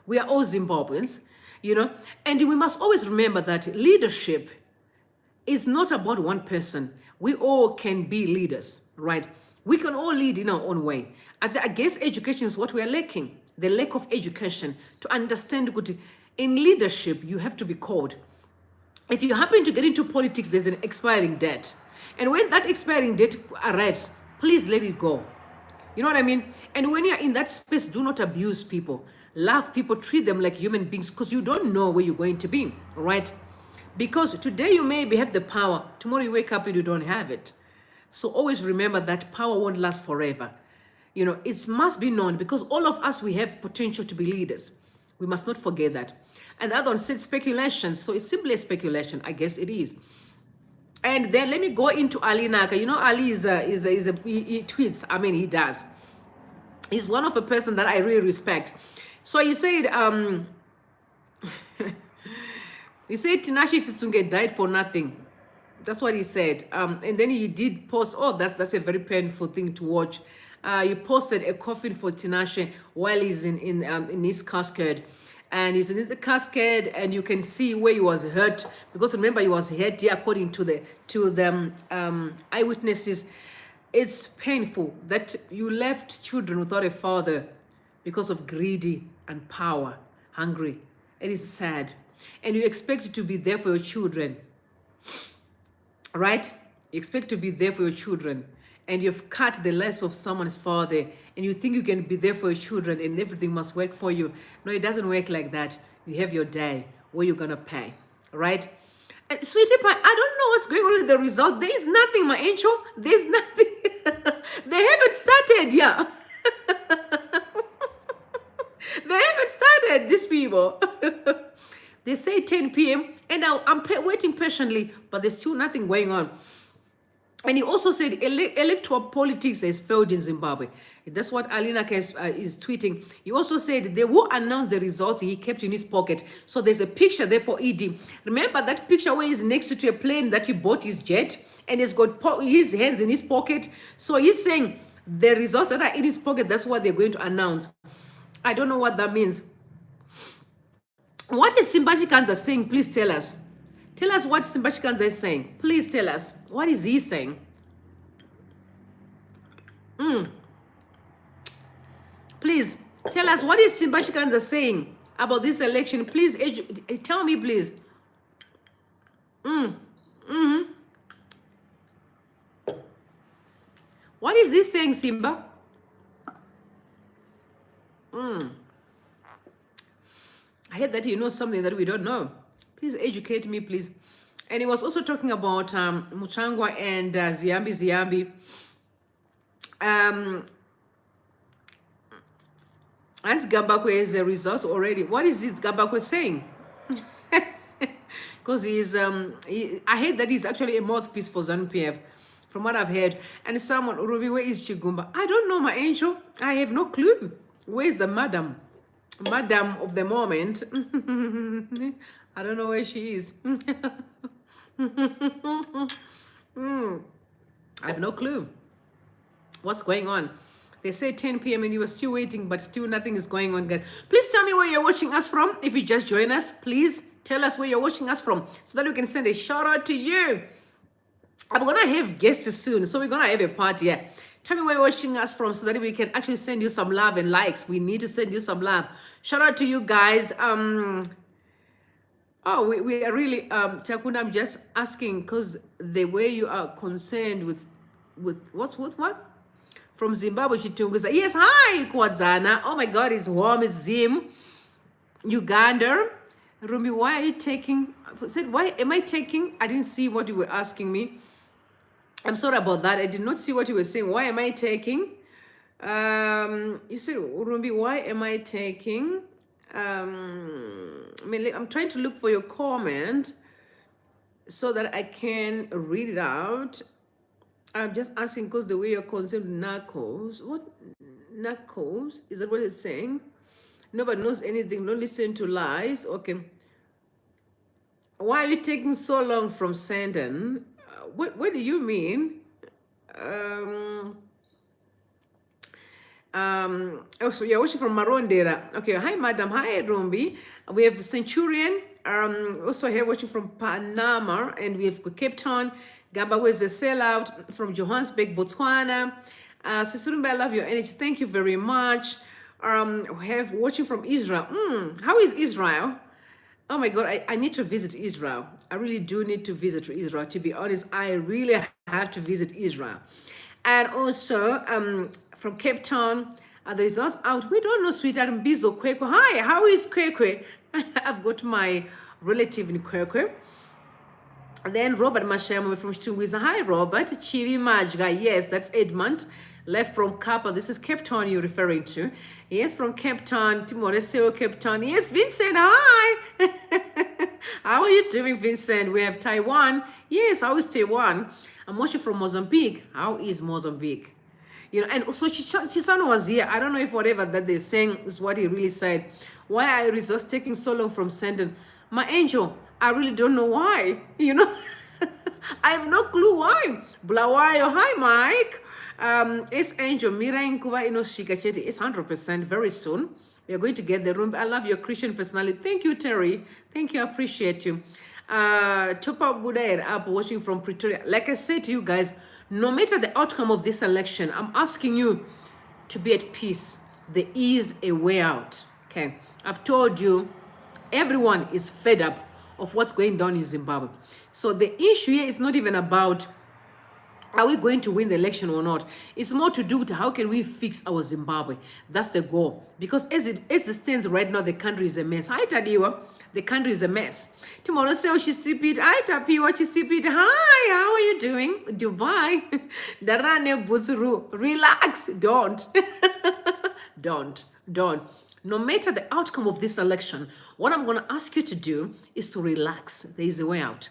We are all Zimbabweans, you know, and we must always remember that leadership is not about one person. We all can be leaders, right? We can all lead in our own way. I guess education is what we are lacking. The lack of education to understand good. In leadership, you have to be called. If you happen to get into politics, there's an expiring date. And when that expiring date arrives, please let it go. You know what I mean? And when you're in that space, do not abuse people. Love people, treat them like human beings because you don't know where you're going to be, right? Because today you maybe have the power. Tomorrow you wake up and you don't have it. So always remember that power won't last forever. You know, it must be known because all of us, we have potential to be leaders. We must not forget that. And the other one said speculation. So it's simply a speculation. I guess it is. And then let me go into Ali Naka. You know, Ali he tweets. I mean, he does. He's one of a person that I really respect. So he said, Tinashe Tsunge died for nothing. That's what he said. And then he did post, oh, that's a very painful thing to watch. He posted a coffin for Tinashe while he's in his casket. And he's in the casket, and you can see where he was hurt. Because remember, he was hurt according to the eyewitnesses. It's painful that you left children without a father because of greedy and power, hungry. It is sad. And you expect to be there for your children, right? You expect to be there for your children, and you've cut the life of someone's father, and you think you can be there for your children and everything must work for you. No, it doesn't work like that. You have your day where you're gonna pay, right? And sweetie pie, I don't know what's going on with the result. There is nothing, my angel. There's nothing. They haven't started, yeah. They haven't started, these people. They say 10 p.m. and I'm waiting patiently, but there's still nothing going on. And he also said electoral politics has failed in Zimbabwe. That's what Alina is tweeting. He also said they will announce the results he kept in his pocket. So there's a picture there for ED. Remember that picture where he's next to a plane that he bought his jet and he's got his hands in his pocket. So he's saying the results that are in his pocket, that's what they're going to announce. I don't know what that means. What is Simbachi Kanza saying? Please tell us. Tell us what Simbachi Kanza is saying. Please tell us. What is he saying? Please, Tell us, what is Zimbabweans are saying about this election? Please, tell me, please. What is this saying, Simba? I heard that you know something that we don't know. Please educate me, please. And he was also talking about Muchangwa and Ziambi. And Gambakwe is the results already. What is it Gambakwe saying? Because I heard that he's actually a mouthpiece for ZANU-PF, from what I've heard. And someone, Ruby, where is Chigumba? I don't know, my angel. I have no clue. Where's the madam? Madam of the moment. I don't know where she is. I have no clue what's going on. They say 10 p.m. and you are still waiting, but still nothing is going on, guys. Please tell me where you're watching us from. If you just join us, please tell us where you're watching us from so that we can send a shout out to you. I'm gonna have guests soon, so we're gonna have a party. Yeah. Tell me where you're watching us from so that we can actually send you some love and likes. We need to send you some love. Shout out to you guys. Oh, we are really Takunda, I'm just asking because the way you are concerned with what? From Zimbabwe, Chitunguza. Yes, hi, Kwadzana. Oh my God, it's warm, it's Zim. Uganda. Rumi, why are you taking? Said, why am I taking? I didn't see what you were asking me. I'm sorry about that. I did not see what you were saying. Why am I taking? You said, Rumi, why am I taking? I'm trying to look for your comment so that I can read it out. I'm just asking because the way you're concerned with narcos. What narcos? Is that what it's saying? Nobody knows anything. Don't listen to lies. Okay. Why are you taking so long from sending? What do you mean? So you're watching from Marondera. Okay. Hi, madam. Hi, Rumbi. We have Centurion. Also here watching from Panama, and we have Cape Town. Gamba is a sellout from Johannesburg, Botswana. Sisurumba, I love your energy. Thank you very much. We have watching from Israel. How is Israel? Oh my God, I need to visit Israel. I really do need to visit Israel. To be honest, I really have to visit Israel. And also from Cape Town, the results out. We don't know, sweetheart. Mbizo Kwekwe. Hi, how is Kwekwe? I've got my relative in Kwekwe. Then Robert Mashamo from Chitungwiza. Hi, Robert. Chivi Majga. Yes, that's Edmund. Left from Kappa. This is Cape Town you're referring to. Yes, from Cape Town. Timoreseo, Cape Town. Yes, Vincent. Hi. How are you doing, Vincent? We have Taiwan. Yes, how is Taiwan? I'm watching from Mozambique. How is Mozambique? You know, and so Chisano was here. I don't know if whatever that they're saying is what he really said. Why are results taking so long from sending? My angel, I really don't know why. You know, I have no clue why. Blawayo, hi, Mike. It's Angel. Mira Inkuba Inoshika Cheti. It's 100% very soon. We are going to get the room. I love your Christian personality. Thank you, Terry. Thank you. I appreciate you. Topa Budair up watching from Pretoria. Like I said to you guys, no matter the outcome of this election, I'm asking you to be at peace. There is a way out. Okay. I've told you, everyone is fed up of what's going down in Zimbabwe. So the issue here is not even about are we going to win the election or not? It's more to do with how can we fix our Zimbabwe. That's the goal. Because as it stands right now, the country is a mess. Hi, Tadiwa. The country is a mess. Tomorrow, say Chisipit. Hi, Tapiwa Chisipit. Hi, how are you doing? Dubai. Darane Buzuru. Relax. Don't. Don't. No matter the outcome of this election, what I'm going to ask you to do is to relax. There is a way out.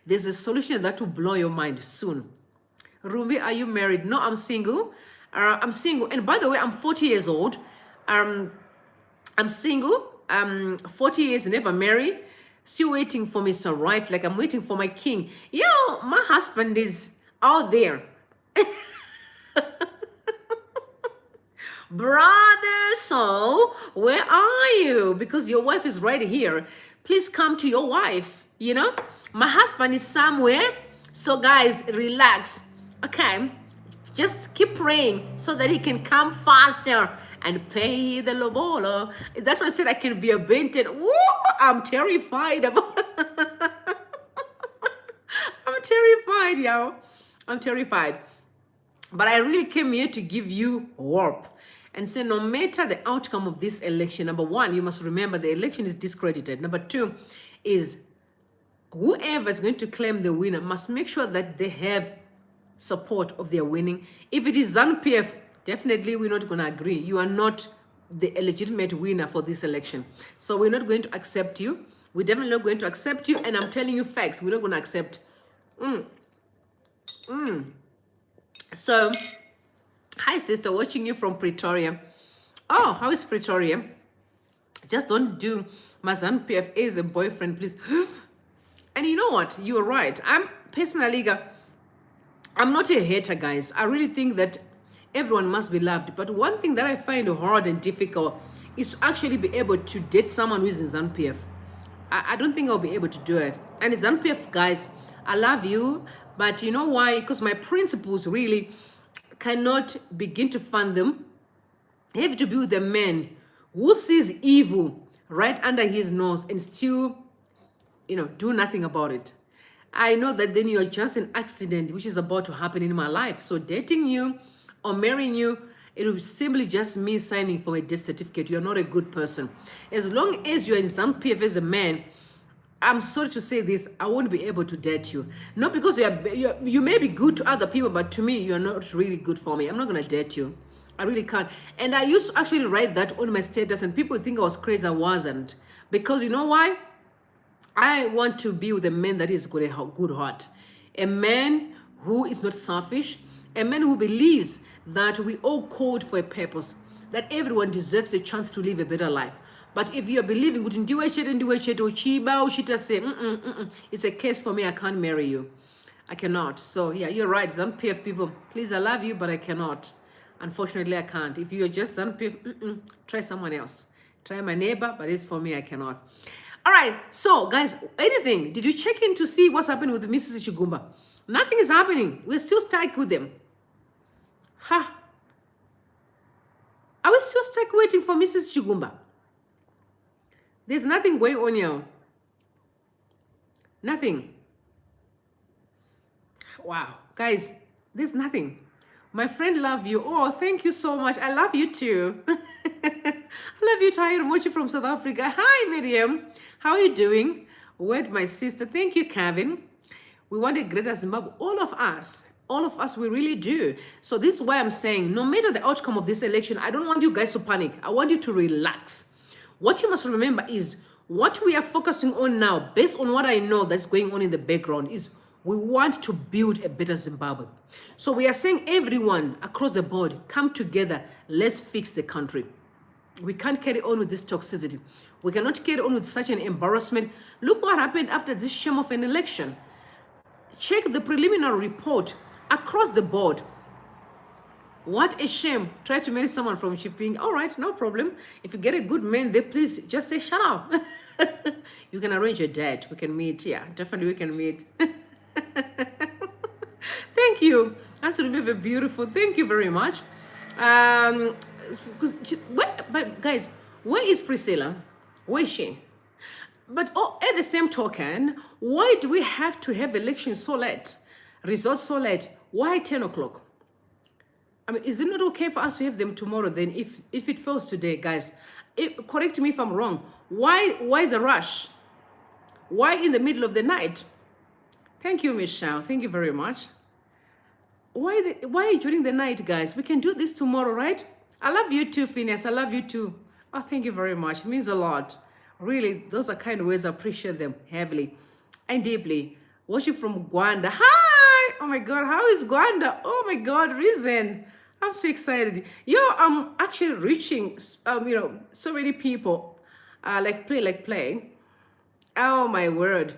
There's a solution that will blow your mind soon. Rumi, are you married? No, I'm single. I'm single. And by the way, I'm 40 years old. I'm single. 40 years, never married. Still waiting for Mr. Right, like I'm waiting for my king. Yo, my husband is out there. Brother, so where are you? Because your wife is right here. Please come to your wife. You know, my husband is somewhere. So guys, relax. Okay, just keep praying so that he can come faster and pay the lobolo. That's what I said. I can be a Benton. Woo! I'm terrified about. I'm terrified, yo. I'm terrified. But I really came here to give you hope and say no matter the outcome of this election, number one, you must remember the election is discredited. Number two is whoever is going to claim the winner must make sure that they have support of their winning. If it is Zanu PF, definitely we're not going to agree. You are not the legitimate winner for this election. So we're not going to accept you. We're definitely not going to accept you. And I'm telling you facts. We're not going to accept. So, hi sister, watching you from Pretoria. Oh, how is Pretoria? Just don't do my Zanu PF as a boyfriend, please. And you know what? You are right. I'm personally, I'm not a hater, guys. I really think that everyone must be loved. But one thing that I find hard and difficult is to actually be able to date someone who is in Zanu PF. I don't think I'll be able to do it. And Zanu PF, guys, I love you. But you know why? Because my principles really cannot begin to fund them. I have to be with a man who sees evil right under his nose and still, do nothing about it. I know that then you're just an accident which is about to happen in my life. So dating you or marrying you, it will simply just me signing for a death certificate. You're not a good person. As long as you're in Zanu PF as a man, I'm sorry to say this, I won't be able to date you. Not because you may be good to other people, but to me, you're not really good for me. I'm not going to date you. I really can't. And I used to actually write that on my status, and people think I was crazy. I wasn't. Because you know why? I want to be with a man that is good heart. A man who is not selfish. A man who believes that we all called for a purpose. That everyone deserves a chance to live a better life. But if you're believing, it's a case for me, I can't marry you. I cannot. So yeah, you're right. Zanu PF people, please, I love you, but I cannot. Unfortunately, I can't. If you're just Zanu PF, try someone else. Try my neighbor, but it's for me, I cannot. All right. So guys, anything? Did you check in to see what's happening with Mrs. Chigumba? Nothing is happening. We're still stuck with them. Are we still stuck waiting for Mrs. Chigumba? There's nothing going on here. Nothing. Wow. Guys, there's nothing. My friend love you. Oh, thank you so much. I love you too. I love you too. I'm watching from South Africa. Hi, Miriam. How are you doing? Wait, my sister. Thank you, Kevin. We want a greater Zimbabwe. All of us, we really do. So this is why I'm saying, no matter the outcome of this election, I don't want you guys to panic. I want you to relax. What you must remember is what we are focusing on now, based on what I know that's going on in the background, is we want to build a better Zimbabwe. So we are saying everyone across the board, come together, let's fix the country. We can't carry on with this toxicity. We cannot carry on with such an embarrassment. Look what happened after this shame of an election. Check the preliminary report across the board. What a shame. Try to marry someone from shipping. All right, no problem. If you get a good man there, please just say, shut up. You can arrange a date. We can meet. Yeah, definitely we can meet. Thank you. That's really beautiful. Thank you very much. But guys, where is Priscilla? Where is she? But at the same token, why do we have to have elections so late? Results so late? Why 10 o'clock? I mean, is it not okay for us to have them tomorrow then if it fails today, guys? Correct me if I'm wrong. Why the rush? Why in the middle of the night? Thank you, Michelle. Thank you very much. Why during the night, guys? We can do this tomorrow, right? I love you too, Phineas. I love you too. Oh, thank you very much. It means a lot. Really, those are kind of ways I appreciate them heavily and deeply. Watching from Gwanda. Hi! Oh my God, how is Gwanda? Oh my God, Reason. I'm so excited. I'm actually reaching, so many people. Like play. Oh my word.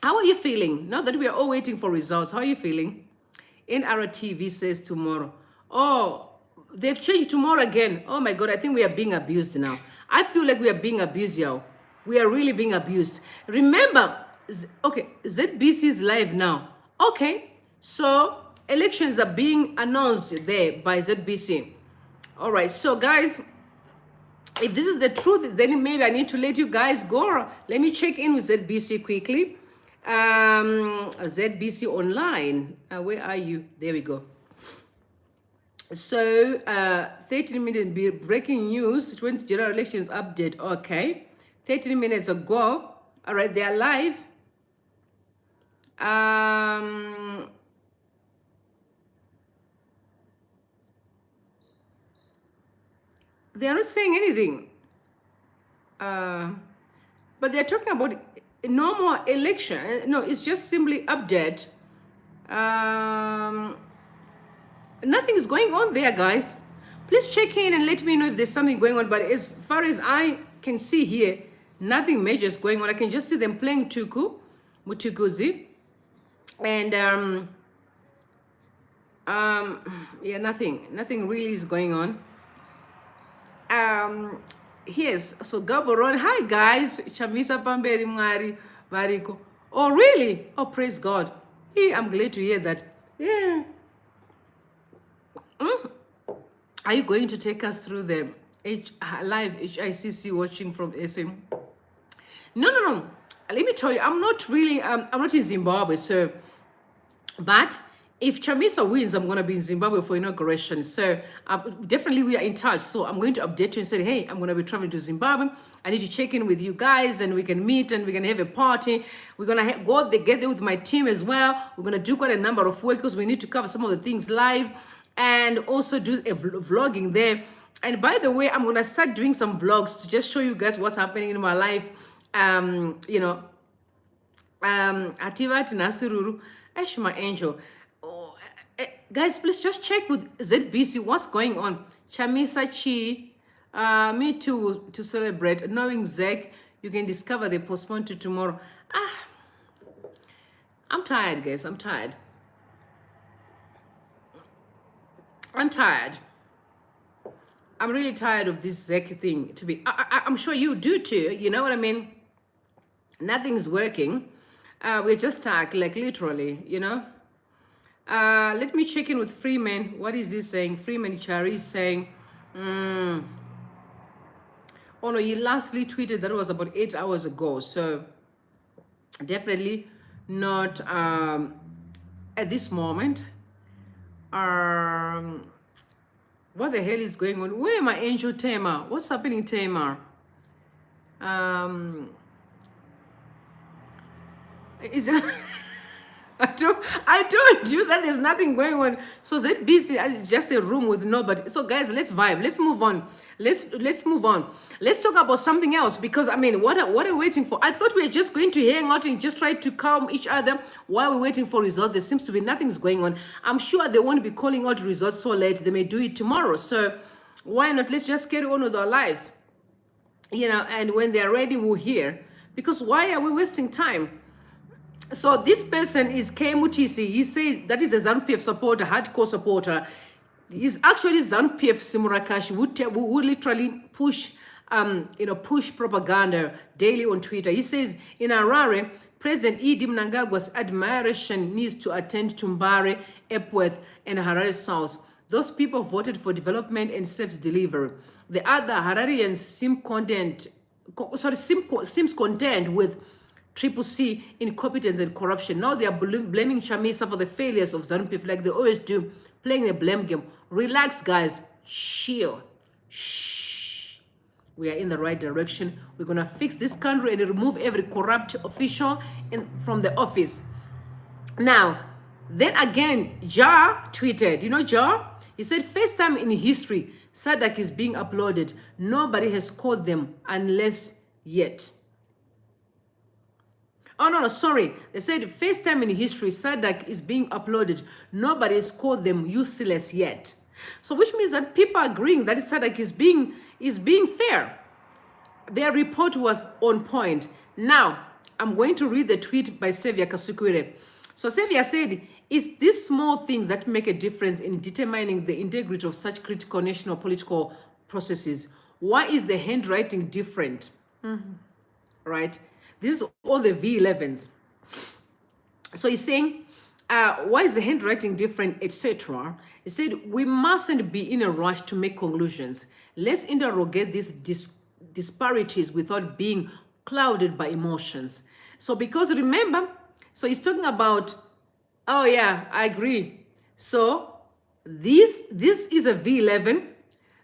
How are you feeling? Now that we are all waiting for results, how are you feeling? NRTV says tomorrow. Oh, they've changed tomorrow again. Oh my God, I think we are being abused now. I feel like we are being abused, y'all. We are really being abused. Remember, okay, ZBC is live now. Okay, so elections are being announced there by ZBC. All right, so guys, if this is the truth, then maybe I need to let you guys go. Let me check in with ZBC quickly. ZBC online. Where are you? There we go. So 13 minutes breaking news, 20 general elections update. Okay. 13 minutes ago. All right, they are live. They are not saying anything. But they're talking about no more election. No, it's just simply update. Nothing is going on there, guys. Please check in and let me know if there's something going on. But as far as I can see here, nothing major is going on. I can just see them playing Tuku, Mutuguzi. And yeah, nothing really is going on. Yes, so Gaboron, hi guys, Chamisa Pamberi Mwari Bariko. Oh really? Oh, praise God. Yeah, I'm glad to hear that. Yeah. Are you going to take us through the live HICC watching from SM? No. Let me tell you, I'm not really, I'm not in Zimbabwe, so, but if Chamisa wins, I'm going to be in Zimbabwe for inauguration. So definitely we are in touch. So I'm going to update you and say, hey, I'm going to be traveling to Zimbabwe. I need to check in with you guys and we can meet and we can have a party. We're going to go there, get there with my team as well. We're going to do quite a number of work because we need to cover some of the things live and also do a vlogging there. And by the way, I'm going to start doing some vlogs to just show you guys what's happening in my life. You know, Ativati Nasiruru, my angel. Guys, please just check with ZBC what's going on. Chamisa Chi, me too, to celebrate. Knowing ZEC, you can discover they postponed to tomorrow. I'm tired, guys. I'm tired. I'm really tired of this ZEC thing. I'm sure you do too. You know what I mean? Nothing's working. We're just stuck, like literally, you know. Let me check in with Freeman. What is he saying? Freeman Chari is saying, oh no, he lastly tweeted that was about 8 hours ago. So definitely not at this moment. What the hell is going on? Where am I, Angel Tamar? What's happening, Tamar? Is I told you that there's nothing going on. So ZBC is just a room with nobody. So guys, let's vibe. Let's move on. Let's move on. Let's talk about something else because I mean, what are we waiting for? I thought we were just going to hang out and just try to calm each other while we're waiting for results. There seems to be nothing's going on. I'm sure they won't be calling out results so late. They may do it tomorrow. So why not? Let's just carry on with our lives. You know, and when they're ready, we'll hear. Because why are we wasting time? So this person is KMUTC. He says that is a ZANU-PF supporter, hardcore supporter. He's actually ZANU-PF Simurakashi who literally push, push propaganda daily on Twitter. He says in Harare, President E.D. Mnangagwa's admiration needs to attend to Mbare, Epworth, and Harare South. Those people voted for development and service delivery. The other Hararians seems content with CCC incompetence and corruption. Now they are blaming Chamisa for the failures of ZANU-PF like they always do, playing the blame game. Relax, guys. Chill. Shh. We are in the right direction. We're going to fix this country and remove every corrupt official from the office. Now, then again, Ja tweeted. You know Ja? He said, first time in history, SADC is being uploaded. Nobody has called them unless yet. Oh, no, sorry. They said first time in history, SADC is being uploaded. Nobody has called them useless yet. So which means that people are agreeing that SADC is being fair. Their report was on point. Now, I'm going to read the tweet by Xavier Kasukwire. So Xavier said, it's these small things that make a difference in determining the integrity of such critical national political processes. Why is the handwriting different? Right? This is all the V11s. So he's saying, why is the handwriting different, etc.? He said, we mustn't be in a rush to make conclusions. Let's interrogate these disparities without being clouded by emotions. So because remember, so he's talking about, oh yeah, I agree. So this is a V11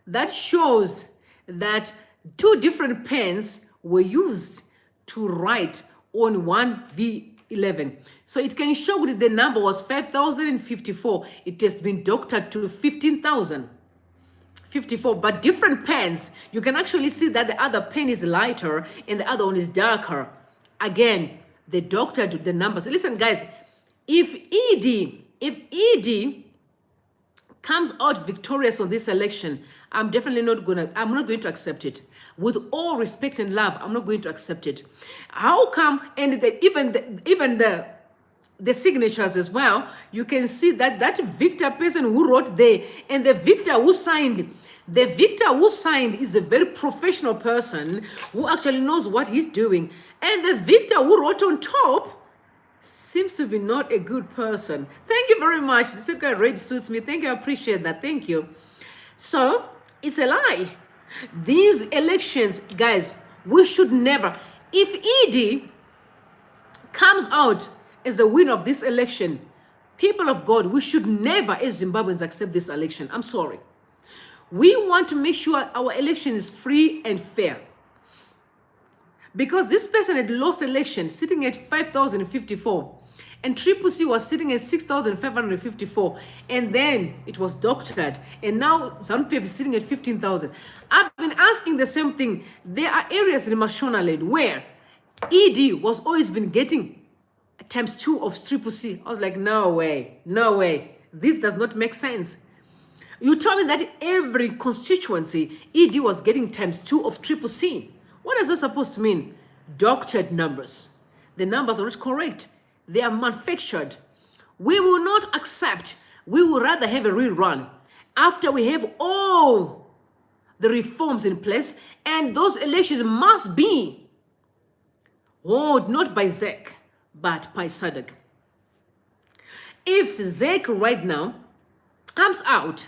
that shows that two different pens were used to write on one V11. So it can show that the number was 5,054. It has been doctored to 15,054, but different pens. You can actually see that the other pen is lighter and the other one is darker. Again, they doctored the numbers. Listen, guys, if ED comes out victorious on this election, I'm not going to accept it. With all respect and love, I'm not going to accept it. How come? And even the signatures as well, you can see that Victor person who wrote there and the Victor who signed is a very professional person who actually knows what he's doing. And the Victor who wrote on top seems to be not a good person. Thank you very much. The second rate suits me. Thank you. I appreciate that. Thank you. So it's a lie. These elections, guys, we should never. If ED comes out as the winner of this election, people of God, we should never, as Zimbabweans, accept this election. I'm sorry. We want to make sure our election is free and fair. Because this person had lost election sitting at 5,054 and CCC was sitting at 6,554, and then it was doctored, and now ZANU-PF is sitting at 15,000. I've been asking the same thing. There are areas in Mashonaland where ED was always been getting ×2 of CCC. I was like, no way, no way. This does not make sense. You told me that every constituency, ED was getting ×2 of CCC. What is that supposed to mean? Doctored numbers. The numbers are not correct. They are manufactured. We will not accept. We would rather have a rerun after we have all the reforms in place, and those elections must be held not by ZEC, but by SADC. If ZEC right now comes out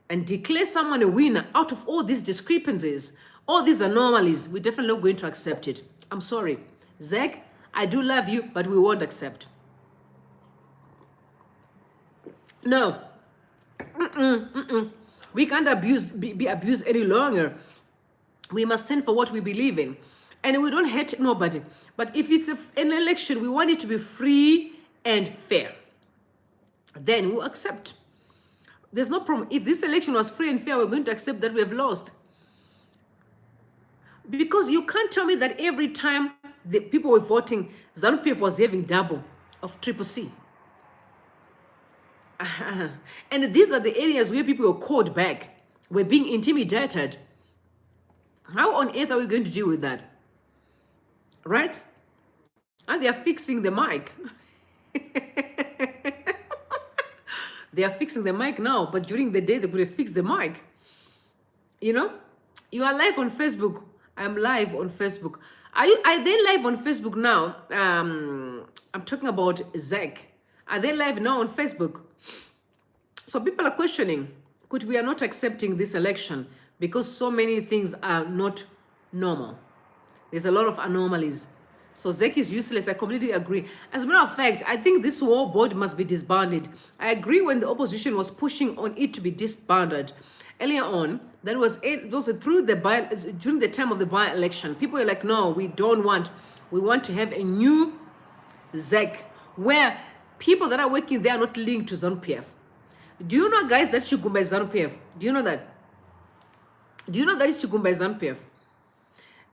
and declares someone a winner out of all these discrepancies, all these anomalies, we're definitely not going to accept it. I'm sorry. ZEC, I do love you, but we won't accept. No. We can't be abused any longer. We must stand for what we believe in. And we don't hate nobody. But if it's an election, we want it to be free and fair. Then we'll accept. There's no problem. If this election was free and fair, we're going to accept that we have lost. Because you can't tell me that every time the people were voting, ZANU-PF was having double of CCC. And these are the areas where people were called back, were being intimidated. How on earth are we going to deal with that? Right? And they are fixing the mic. They are fixing the mic now, but during the day they could have fixed the mic. You know? You are live on Facebook. I'm live on Facebook. Are they live on Facebook now? I'm talking about ZEC. Are they live now on Facebook? So people are questioning, could we are not accepting this election because so many things are not normal. There's a lot of anomalies. So ZEC is useless. I completely agree. As a matter of fact, I think this war board must be disbanded. I agree when the opposition was pushing on it to be disbanded. Earlier on, that was during the time of the by-election. People were like, no, we want to have a new ZEC where people that are working there are not linked to ZANU-PF. Do you know, guys, that Chigumba is ZANU-PF? Do you know that? Do you know that Chigumba is ZANU-PF?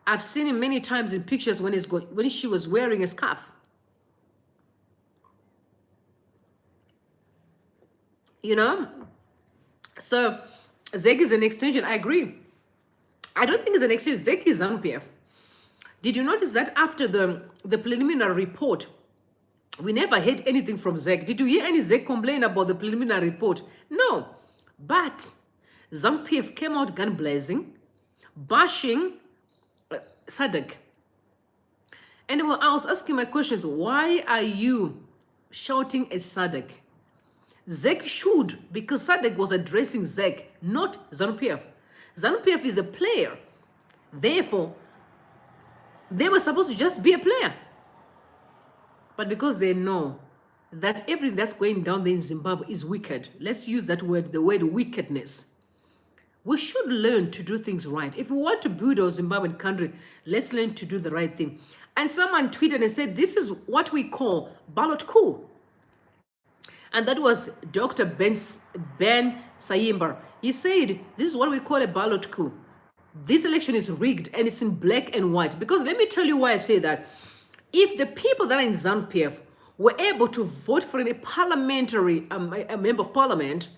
I've seen him many times in pictures when she was wearing a scarf. You know? So ZEC is an extension. I agree. I don't think it's an extension. ZEC is ZANU-PF. Did you notice that after the preliminary report, we never heard anything from ZEC? Did you hear any ZEC complain about the preliminary report? No. But ZANU-PF came out gun blazing, bashing SADC. And I was asking my questions, why are you shouting at SADC. ZEC should, because SADC was addressing ZEC, not ZANU-PF. ZANU-PF is a player. Therefore, they were supposed to just be a player. But because they know that everything that's going down there in Zimbabwe is wicked, let's use that word, the word wickedness. We should learn to do things right. If we want to build our Zimbabwean country, let's learn to do the right thing. And someone tweeted and said, this is what we call ballot coup. And that was Dr. Ben Sayimba. He said, this is what we call a ballot coup. This election is rigged and it's in black and white. Because let me tell you why I say that. If the people that are in ZANU-PF were able to vote for a parliamentary, a member of parliament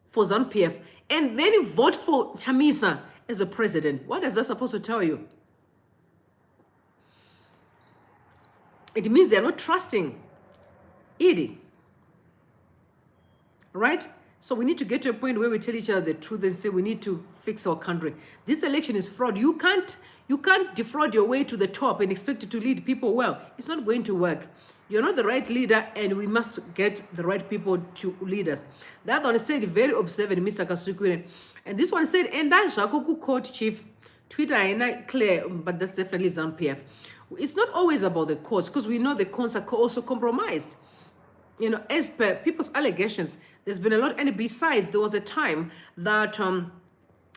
for ZANU-PF, and then vote for Chamisa as a president, what is that supposed to tell you? It means they're not trusting Edie. Right? So we need to get to a point where we tell each other the truth and say we need to fix our country. This election is fraud. You can't defraud your way to the top and expect to lead people well. It's not going to work. You're not the right leader, and we must get the right people to lead us. That one said very observant, Mr. Kasukure. And this one said, and that Jakoku court chief, Twitter and clear, but that's definitely ZANU-PF. It's not always about the courts, because we know the courts are also compromised. You know, as per people's allegations, there's been a lot. And besides, there was a time that a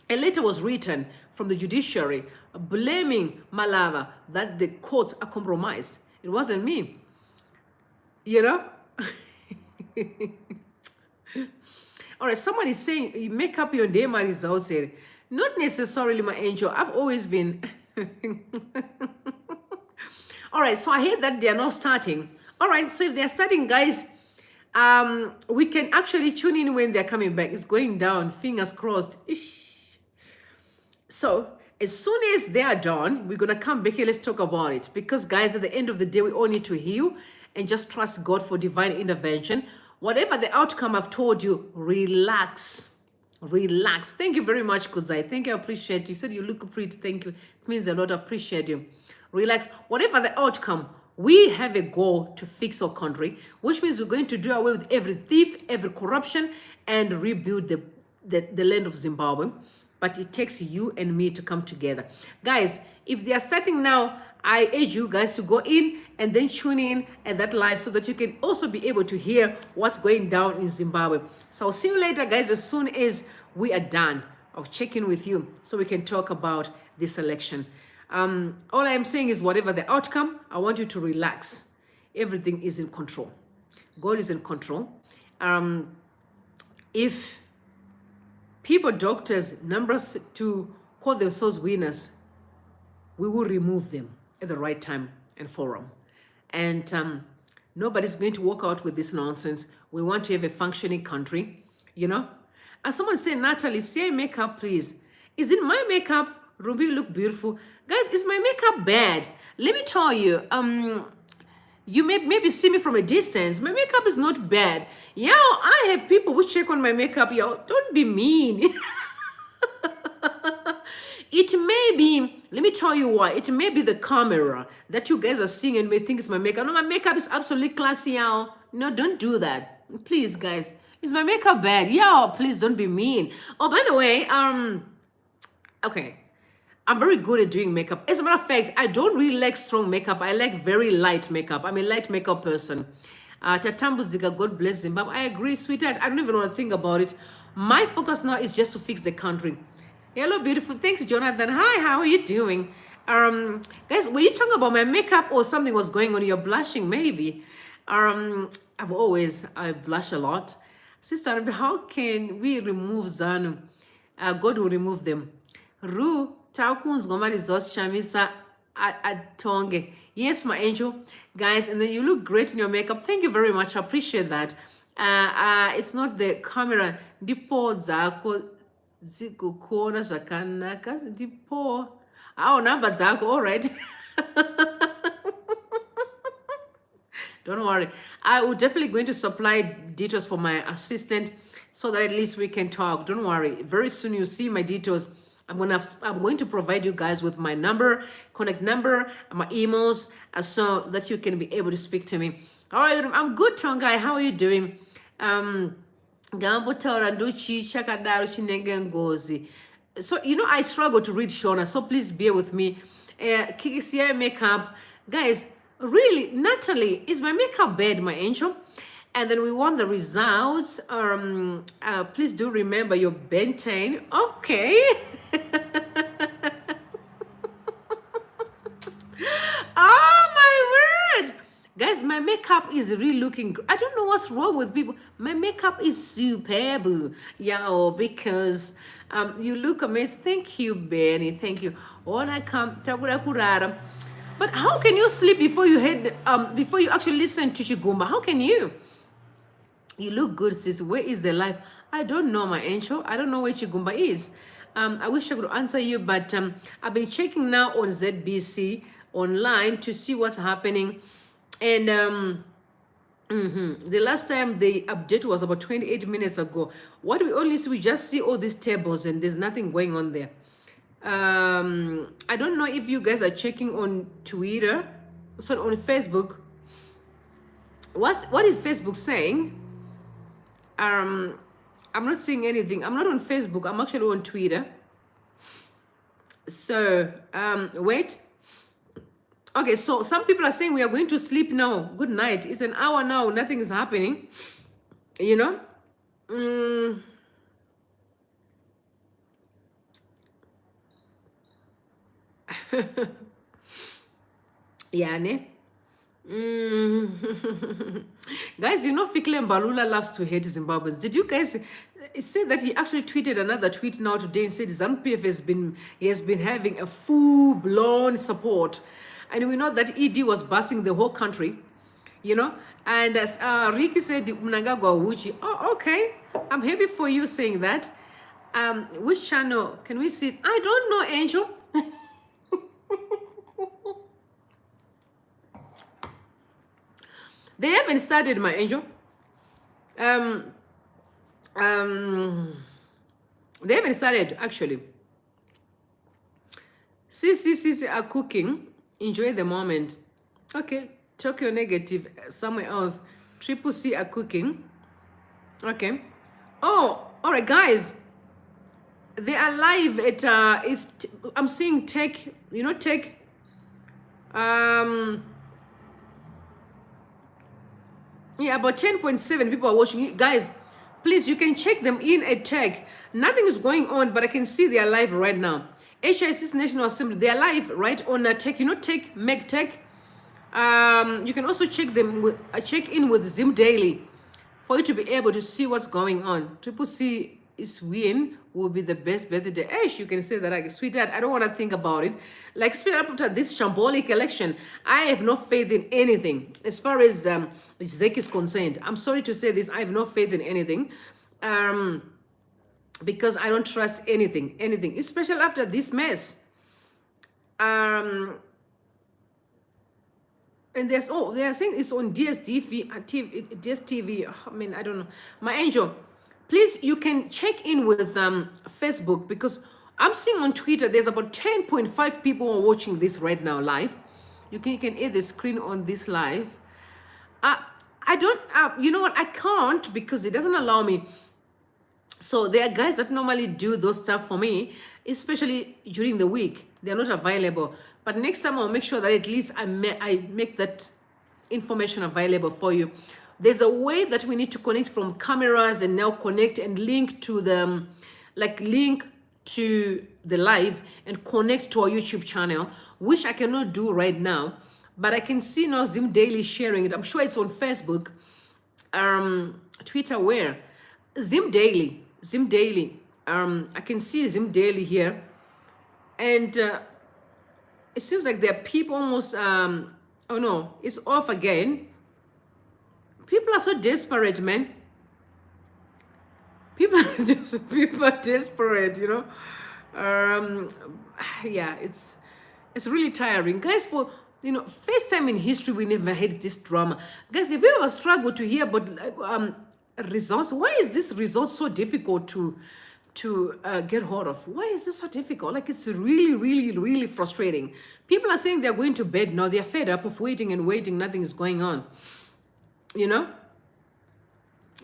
letter was written from the judiciary blaming Malava that the courts are compromised. It wasn't me. You know? All right, someone is saying, you make up your name results here. Not necessarily, my angel. I've always been. All right, so I heard that they are not starting. All right, so if they're starting, guys, we can actually tune in when they're coming back. It's going down, fingers crossed. So as soon as they are done, we're going to come back here. Let's talk about it. Because, guys, at the end of the day, we all need to heal and just trust God for divine intervention. Whatever the outcome, I've told you, relax. Relax. Thank you very much, Kudzai. Thank you. I appreciate you. You said you look pretty. Thank you. It means a lot. I appreciate you. Relax. Whatever the outcome, we have a goal to fix our country, which means we're going to do away with every thief, every corruption, and rebuild the land of Zimbabwe. But it takes you and me to come together. Guys, if they are starting now, I urge you guys to go in and then tune in at that live so that you can also be able to hear what's going down in Zimbabwe. So I'll see you later, guys, as soon as we are done. I'll check in with you so we can talk about this election. All I am saying is whatever the outcome, I want you to relax. Everything is in control. God is in control. If people, doctors, numbers to call themselves winners, we will remove them at the right time and forum. And nobody's going to walk out with this nonsense. We want to have a functioning country, you know? And someone said, Natalie, say makeup, please. Is it my makeup? Ruby look beautiful. Guys, is my makeup bad? Let me tell you, you may maybe see me from a distance. My makeup is not bad. Yeah, I have people who check on my makeup. Yo, don't be mean. It may be, let me tell you why. It may be the camera that you guys are seeing and may think it's my makeup. No, my makeup is absolutely classy, y'all. No, don't do that. Please, guys. Is my makeup bad? Yeah, please don't be mean. Oh, by the way, okay. I'm very good at doing makeup. As a matter of fact, I don't really like strong makeup. I like very light makeup. I'm a light makeup person. Tatambu Zika, God bless Zimbabwe. I agree, sweetheart. I don't even want to think about it. My focus now is just to fix the country. Hello, beautiful. Thanks, Jonathan. Hi, how are you doing? Guys, were you talking about my makeup or something was going on? You're blushing, maybe. I blush a lot. Sister, how can we remove Zanu? God will remove them. Ru, yes, my angel. Guys, and then you look great in your makeup. Thank you very much. I appreciate that. It's not the camera. Ndipo zako zikukona zvakanaka. Ndipo. Oh, number zako. All right. Don't worry. I will definitely going to supply details for my assistant so that at least we can talk. Don't worry. Very soon you'll see my details. I'm going to provide you guys with my number, contact number, my emails, so that you can be able to speak to me. All right, I'm good, Tongai. How are you doing? Gambotaura ndochi chakadaro chinenge ngozi. So, I struggle to read Shona, so please bear with me. Kikisia makeup. Guys, really, Natalie, is my makeup bad, my angel? And then we want the results. Please do remember your Bentane. Okay. Oh my word! Guys, my makeup is really looking I don't know what's wrong with people. My makeup is superb. Yeah, because you look amazing. Thank you, Benny. Thank you. Ona come tabura kurara. But how can you sleep before you before you actually listen to Chigumba? How can you? You look good, sis. Where is the life? I don't know, my angel. I don't know where Chigumba is. I wish I could answer you, but I've been checking now on ZBC online to see what's happening. And the last time the update was about 28 minutes ago. What we only see, we just see all these tables and there's nothing going on there. I don't know if you guys are checking on Twitter, so on Facebook. What is Facebook saying? I'm not seeing anything. I'm not on Facebook. I'm actually on Twitter. So, wait. Okay, so some people are saying we are going to sleep now. Good night. It's an hour now. Nothing is happening. You know? Yeah, ne? Guys, Fikile Mbalula loves to hate Zimbabweans. Did you guys say that he actually tweeted another tweet now today and said ZANU-PF has been having a full-blown support, and we know that ED was busing the whole country, and as Ricky said, mnangagwa uchi. Oh, okay, I'm happy for you saying that. Which channel can we see? I don't know, Angel. They haven't started, my angel. They haven't started, actually. CCC are cooking. Enjoy the moment. Okay, Tokyo negative, somewhere else. Triple C are cooking. Okay. Oh, all right, guys. They are live at, I'm seeing tech, tech. Yeah, about 10.7 people are watching. Guys, please, you can check them in at tech. Nothing is going on, but I can see they are live right now. HIC's National Assembly, they are live right on tech. Tech, Meg Tech. You can also check them check in with Zim Daily for you to be able to see what's going on. Triple C is win will be the best birthday. Ash, you can say that, like, sweetheart, I don't want to think about it. Like, speaking after this shambolic election, I have no faith in anything as far as ZEC is concerned. I'm sorry to say this, I have no faith in anything, because I don't trust anything, especially after this mess. And they are saying it's on DSTV. I mean, I don't know. My angel, please, you can check in with Facebook, because I'm seeing on Twitter there's about 10.5 people are watching this right now live. You can add the screen on this live. I don't, you know what? I can't because it doesn't allow me. So there are guys that normally do those stuff for me, especially during the week. They're not available. But next time I'll make sure that at least I make that information available for you. There's a way that we need to connect from cameras and now connect and link to them, like link to the live and connect to our YouTube channel, which I cannot do right now. But I can see now Zim Daily sharing it. I'm sure it's on Facebook, Twitter, where? Zim Daily. I can see Zim Daily here. And it seems like there are people almost, oh no, it's off again. People are so desperate, man. People are desperate, Yeah, it's really tiring. Guys, for, first time in history, we never had this drama. Guys, if you ever struggle to hear about results, why is this result so difficult to get hold of? Why is this so difficult? Like, it's really, really, really frustrating. People are saying they're going to bed now. They're fed up of waiting and waiting. Nothing is going on. You know,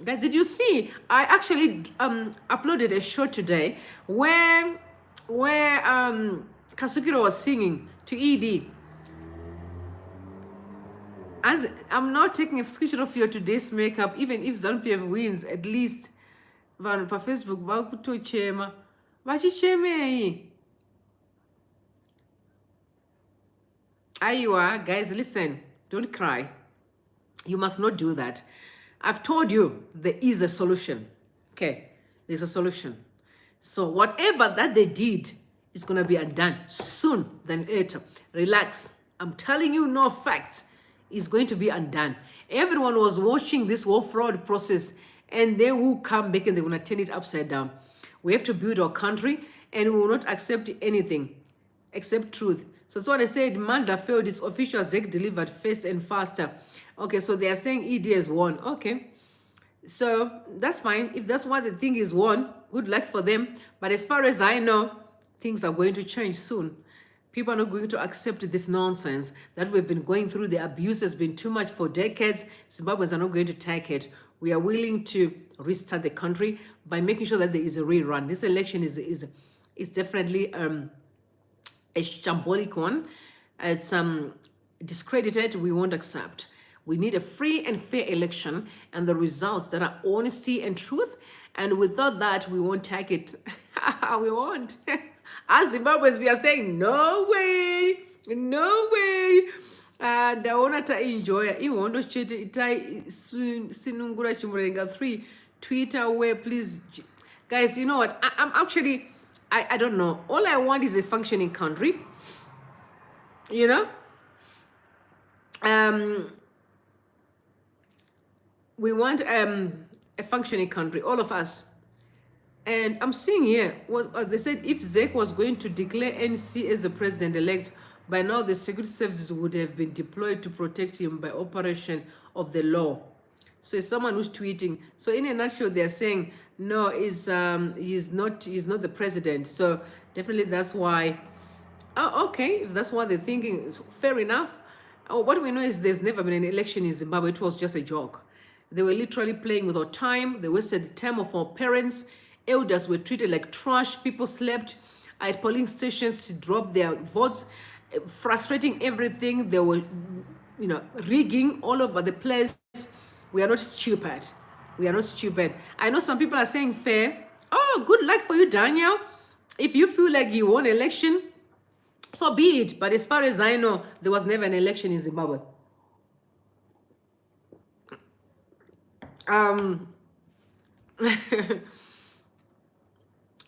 guys, did you see? I actually uploaded a show today where Kasukiro was singing to ED. As I'm now taking a screenshot of your today's makeup, even if Zanu wins, at least vanhu Facebook vakutochema vachichemei. Aiwa, guys, listen, don't cry. You must not do that. I've told you there is a solution. Okay, there's a solution. So whatever that they did is going to be undone soon than later. Relax. I'm telling you, no facts. Is going to be undone. Everyone was watching this whole fraud process, and they will come back and they're going to turn it upside down. We have to build our country, and we will not accept anything except truth. So that's what I said. Mandla failed. His official ZEC delivered fast and faster. Okay, so they are saying ED has won. Okay, so that's fine. If that's what they think is won, good luck for them. But as far as I know, things are going to change soon. People are not going to accept this nonsense that we've been going through. The abuse has been too much for decades. Zimbabweans are not going to take it. We are willing to restart the country by making sure that there is a rerun. This election is definitely a shambolic one. It's discredited. We won't accept. We need a free and fair election and the results that are honesty and truth. And without that, we won't take it. We won't. As Zimbabweans, we are saying, no way, no way. And I want to enjoy it. You want to chat it Sinungura Chimurenga 3 Twitter where please. Guys, you know what? I'm actually, I don't know. All I want is a functioning country. You know? We want a functioning country, all of us. And I'm seeing here, what they said, if ZEC was going to declare NC as the president-elect, by now the security services would have been deployed to protect him by operation of the law. So it's someone who's tweeting. So in a nutshell, they're saying, no, he's not the president. So definitely that's why. Oh, okay, if that's what they're thinking, fair enough. Oh, what we know is there's never been an election in Zimbabwe. It was just a joke. They were literally playing with our time. They wasted the time of our parents. Elders were treated like trash. People slept at polling stations to drop their votes, frustrating everything. They were, rigging all over the place. We are not stupid. We are not stupid. I know some people are saying fair. Oh, good luck for you, Daniel. If you feel like you won election, so be it. But as far as I know, there was never an election in Zimbabwe.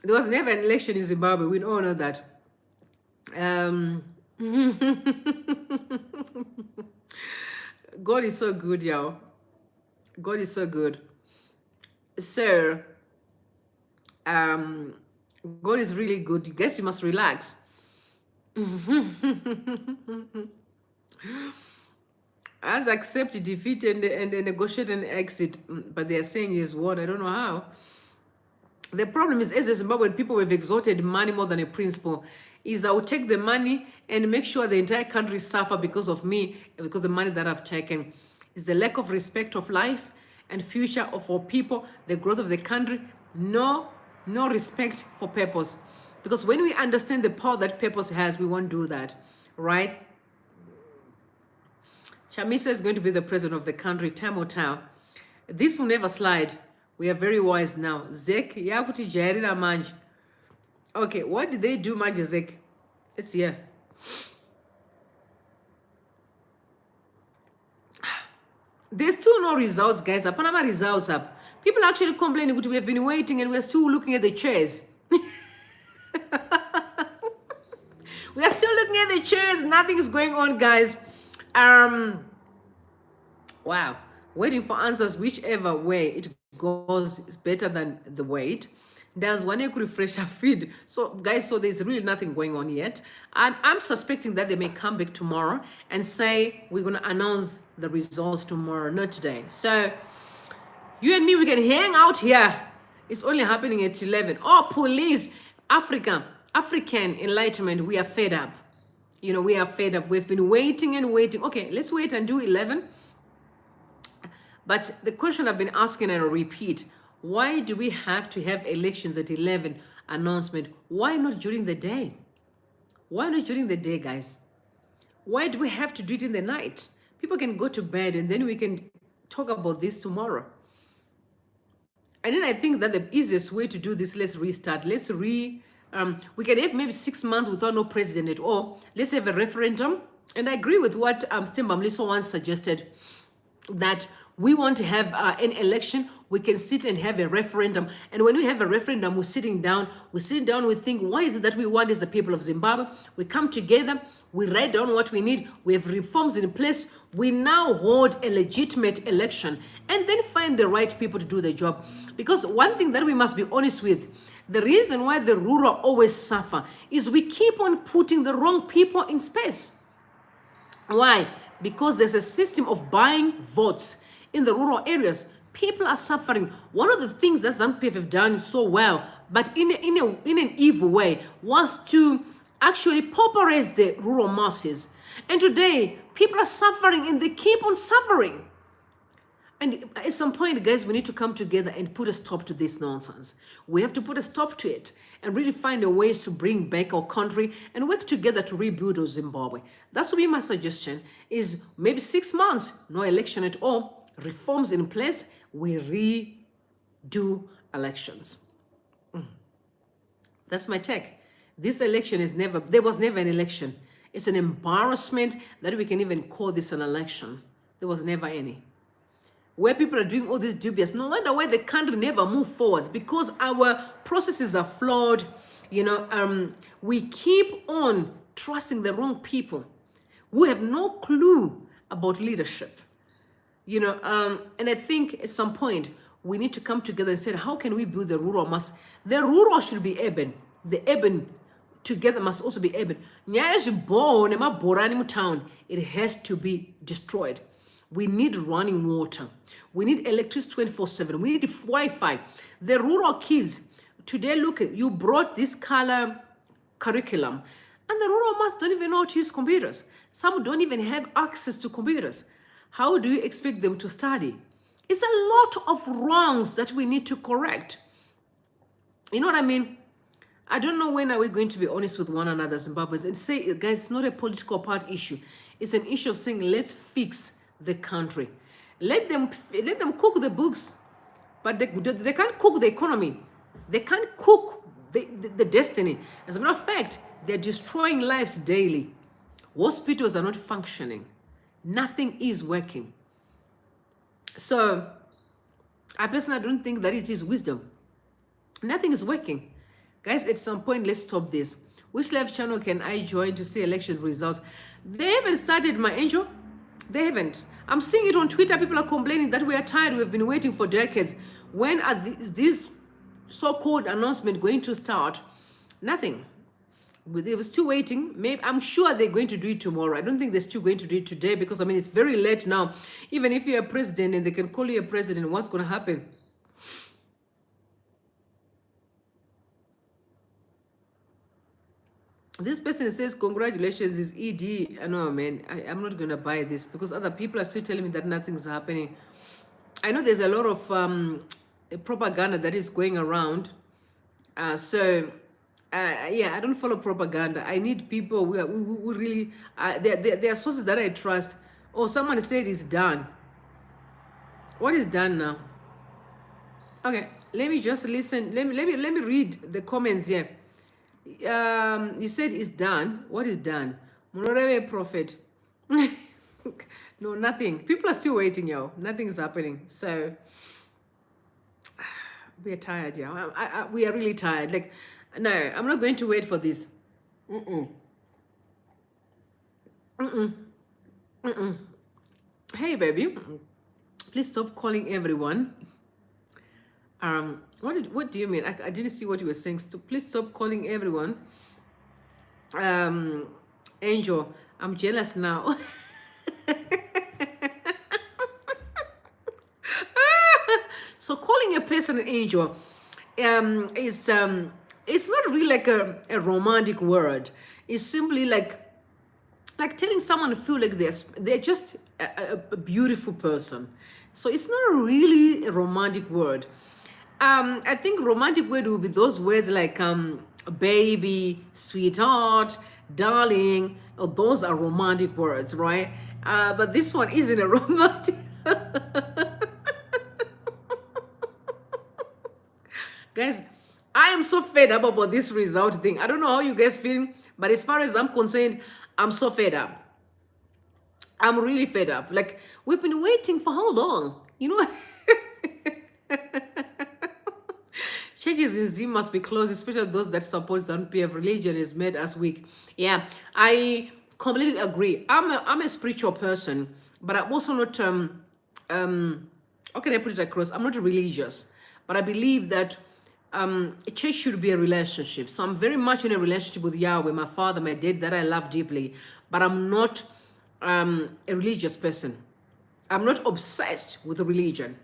There was never an election in Zimbabwe. We all know that. God is so good, y'all. God is so good. So, God is really good. You guess you must relax. As accept defeat and negotiate an exit, but they are saying he has won. I don't know how. The problem is, as a Zimbabwean people, we've exalted money more than a principle. Is I will take the money and make sure the entire country suffer because of me, because of the money that I've taken. Is the lack of respect of life and future of our people, the growth of the country. No respect for purpose. Because when we understand the power that purpose has, we won't do that, right? Chamisa is going to be the president of the country, time will tell. This will never slide. We are very wise now. ZEC, yakuti jairira manje. Okay, what did they do manje ZEC? Let's hear. There's still no results, guys. Panama results up. People are actually complaining we have been waiting and we're still looking at the chairs. We are still looking at the chairs. Nothing is going on, guys. Wow. Waiting for answers, whichever way it goes is better than the wait. There's one you could refresh our feed. So guys, so there's really nothing going on yet. I'm suspecting that they may come back tomorrow and say we're going to announce the results tomorrow, not today. So you and me, we can hang out here. It's only happening at 11. Oh, police, African enlightenment, we are fed up. We are fed up. We've been waiting and waiting. Okay, let's wait and do 11. But the question I've been asking and I repeat, why do we have to have elections at 11 announcement? Why not during the day? Why not during the day, guys? Why do we have to do it in the night? People can go to bed and then we can talk about this tomorrow. And then I think that the easiest way to do this, let's restart. We can have maybe 6 months without no president at all. Let's have a referendum. And I agree with what Stemba Mliso once suggested, that we want to have an election. We can sit and have a referendum. And when we have a referendum, we're sitting down, we think, what is it that we want as the people of Zimbabwe? We come together, we write down what we need, we have reforms in place, we now hold a legitimate election, and then find the right people to do the job. Because one thing that we must be honest with, the reason why the rural always suffer is we keep on putting the wrong people in space. Why? Because there's a system of buying votes in the rural areas. People are suffering. One of the things that ZANU-PF have done so well, but in an evil way, was to actually pauperize the rural masses. And today, people are suffering and they keep on suffering. And at some point, guys, we need to come together and put a stop to this nonsense. We have to put a stop to it and really find a ways to bring back our country and work together to rebuild Zimbabwe. That would be my suggestion, is maybe 6 months, no election at all, reforms in place, we redo elections. That's my take. This election there was never an election. It's an embarrassment that we can even call this an election. There was never any. Where people are doing all these dubious, no wonder why the country never moved forwards, because our processes are flawed. We keep on trusting the wrong people who have no clue about leadership. And I think at some point we need to come together and say, how can we build the rural mass? The rural should be urban. The urban together must also be urban. It has to be destroyed. We need running water. We need electricity 24/7. We need Wi-Fi. The rural kids, today, look, you brought this color curriculum, and the rural mass don't even know how to use computers. Some don't even have access to computers. How do you expect them to study? It's a lot of wrongs that we need to correct. You know what I mean? I don't know when are we going to be honest with one another, Zimbabweans, and say, guys, it's not a political party issue. It's an issue of saying, let's fix the country. Let them cook the books, but they can't cook the economy. They can't cook the destiny. As a matter of fact, they're destroying lives daily. Hospitals are not functioning. Nothing is working. So I personally don't think that it is wisdom. Nothing is working. Guys, at some point, let's stop this. Which live channel can I join to see election results? They haven't started, my angel. They haven't. I'm seeing it on Twitter. People are complaining that we are tired. We've been waiting for decades. When are these so-called announcements going to start? Nothing. They were still waiting. Maybe I'm sure they're going to do it tomorrow. I don't think they're still going to do it today, because it's very late now. Even if you're a president and they can call you a president, what's going to happen? This person says, congratulations, is ED. I know, man, I'm not going to buy this, because other people are still telling me that nothing's happening. I know there's a lot of propaganda that is going around. Yeah, I don't follow propaganda. I need people who really, there are sources that I trust. Oh, someone said it's done. What is done now? Okay, let me just listen. Let me read the comments here. He said it's done. What is done? Monorebe prophet. No, nothing. People are still waiting, yo. Nothing is happening. So we are tired, yo. We are really tired. Like, no, I'm not going to wait for this. Hey, baby, please stop calling everyone. What do you mean? I didn't see what you were saying. Please stop calling everyone. Angel, I'm jealous now. So calling a person an angel is it's not really like a romantic word. It's simply like telling someone to feel like they're just a beautiful person. So it's not really a romantic word. I think romantic word will be those words like baby, sweetheart, darling. Oh, those are romantic words, right? But this one isn't a romantic. Guys, I am so fed up about this result thing. I don't know how you guys feel, but as far as I'm concerned, I'm so fed up. I'm really fed up. Like, we've been waiting for how long? You know, churches in Zim must be closed, especially those that support Zanu PF. Religion is made us weak. Yeah, I completely agree. I'm a spiritual person, but I'm also not how can I put it across? I'm not religious, but I believe that a church should be a relationship. So I'm very much in a relationship with Yahweh, my father, my dad, that I love deeply, but I'm not a religious person. I'm not obsessed with religion.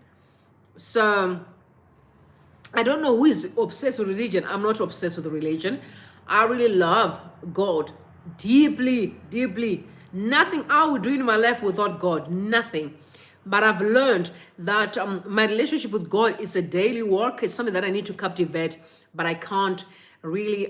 So I don't know who is obsessed with religion. I'm not obsessed with religion. I really love God deeply, deeply. Nothing I would do in my life without God. Nothing. But I've learned that my relationship with God is a daily work. It's something that I need to cultivate, but I can't really,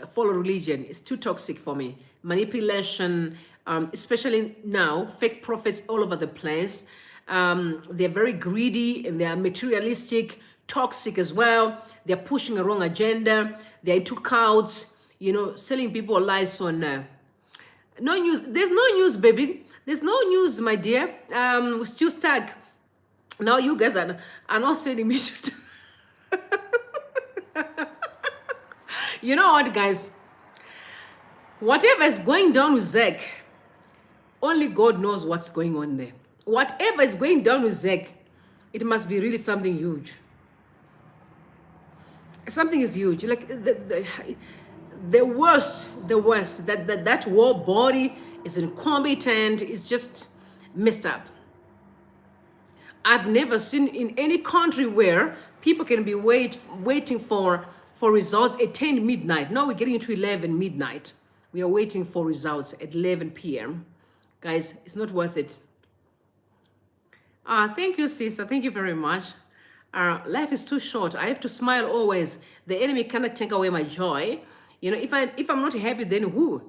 follow religion. It's too toxic for me. Manipulation, especially now, fake prophets all over the place. They're very greedy and they're materialistic, toxic as well. They're pushing a wrong agenda. They're into cults, selling people lies. So no. No news. There's no news, baby. There's no news, my dear. We're still stuck. Now you guys are not sending me to. You know what, guys? Whatever is going down with ZEC, only God knows what's going on there. Whatever is going down with ZEC, it must be really something huge. Something is huge. Like the worst, that war body is incompetent, is just messed up. I've never seen in any country where people can be waiting for results at 10 midnight. Now we're getting into 11 midnight. We are waiting for results at 11 p.m. Guys, it's not worth it. Thank you, sister. Thank you very much. Life is too short. I have to smile always. The enemy cannot take away my joy. If I'm not happy, then who?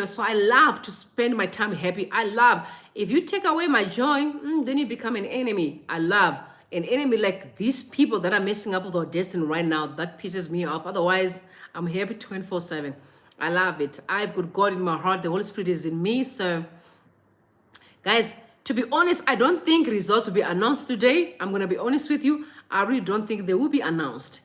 So I love to spend my time happy. I love, if you take away my joy, then you become an enemy. I love an enemy like these people that are messing up with our destiny right now. That pisses me off. Otherwise, I'm happy 24/7. I love it. I've got God in my heart. The Holy Spirit is in me. So, guys, to be honest, I don't think results will be announced today. I'm going to be honest with you. I really don't think they will be announced.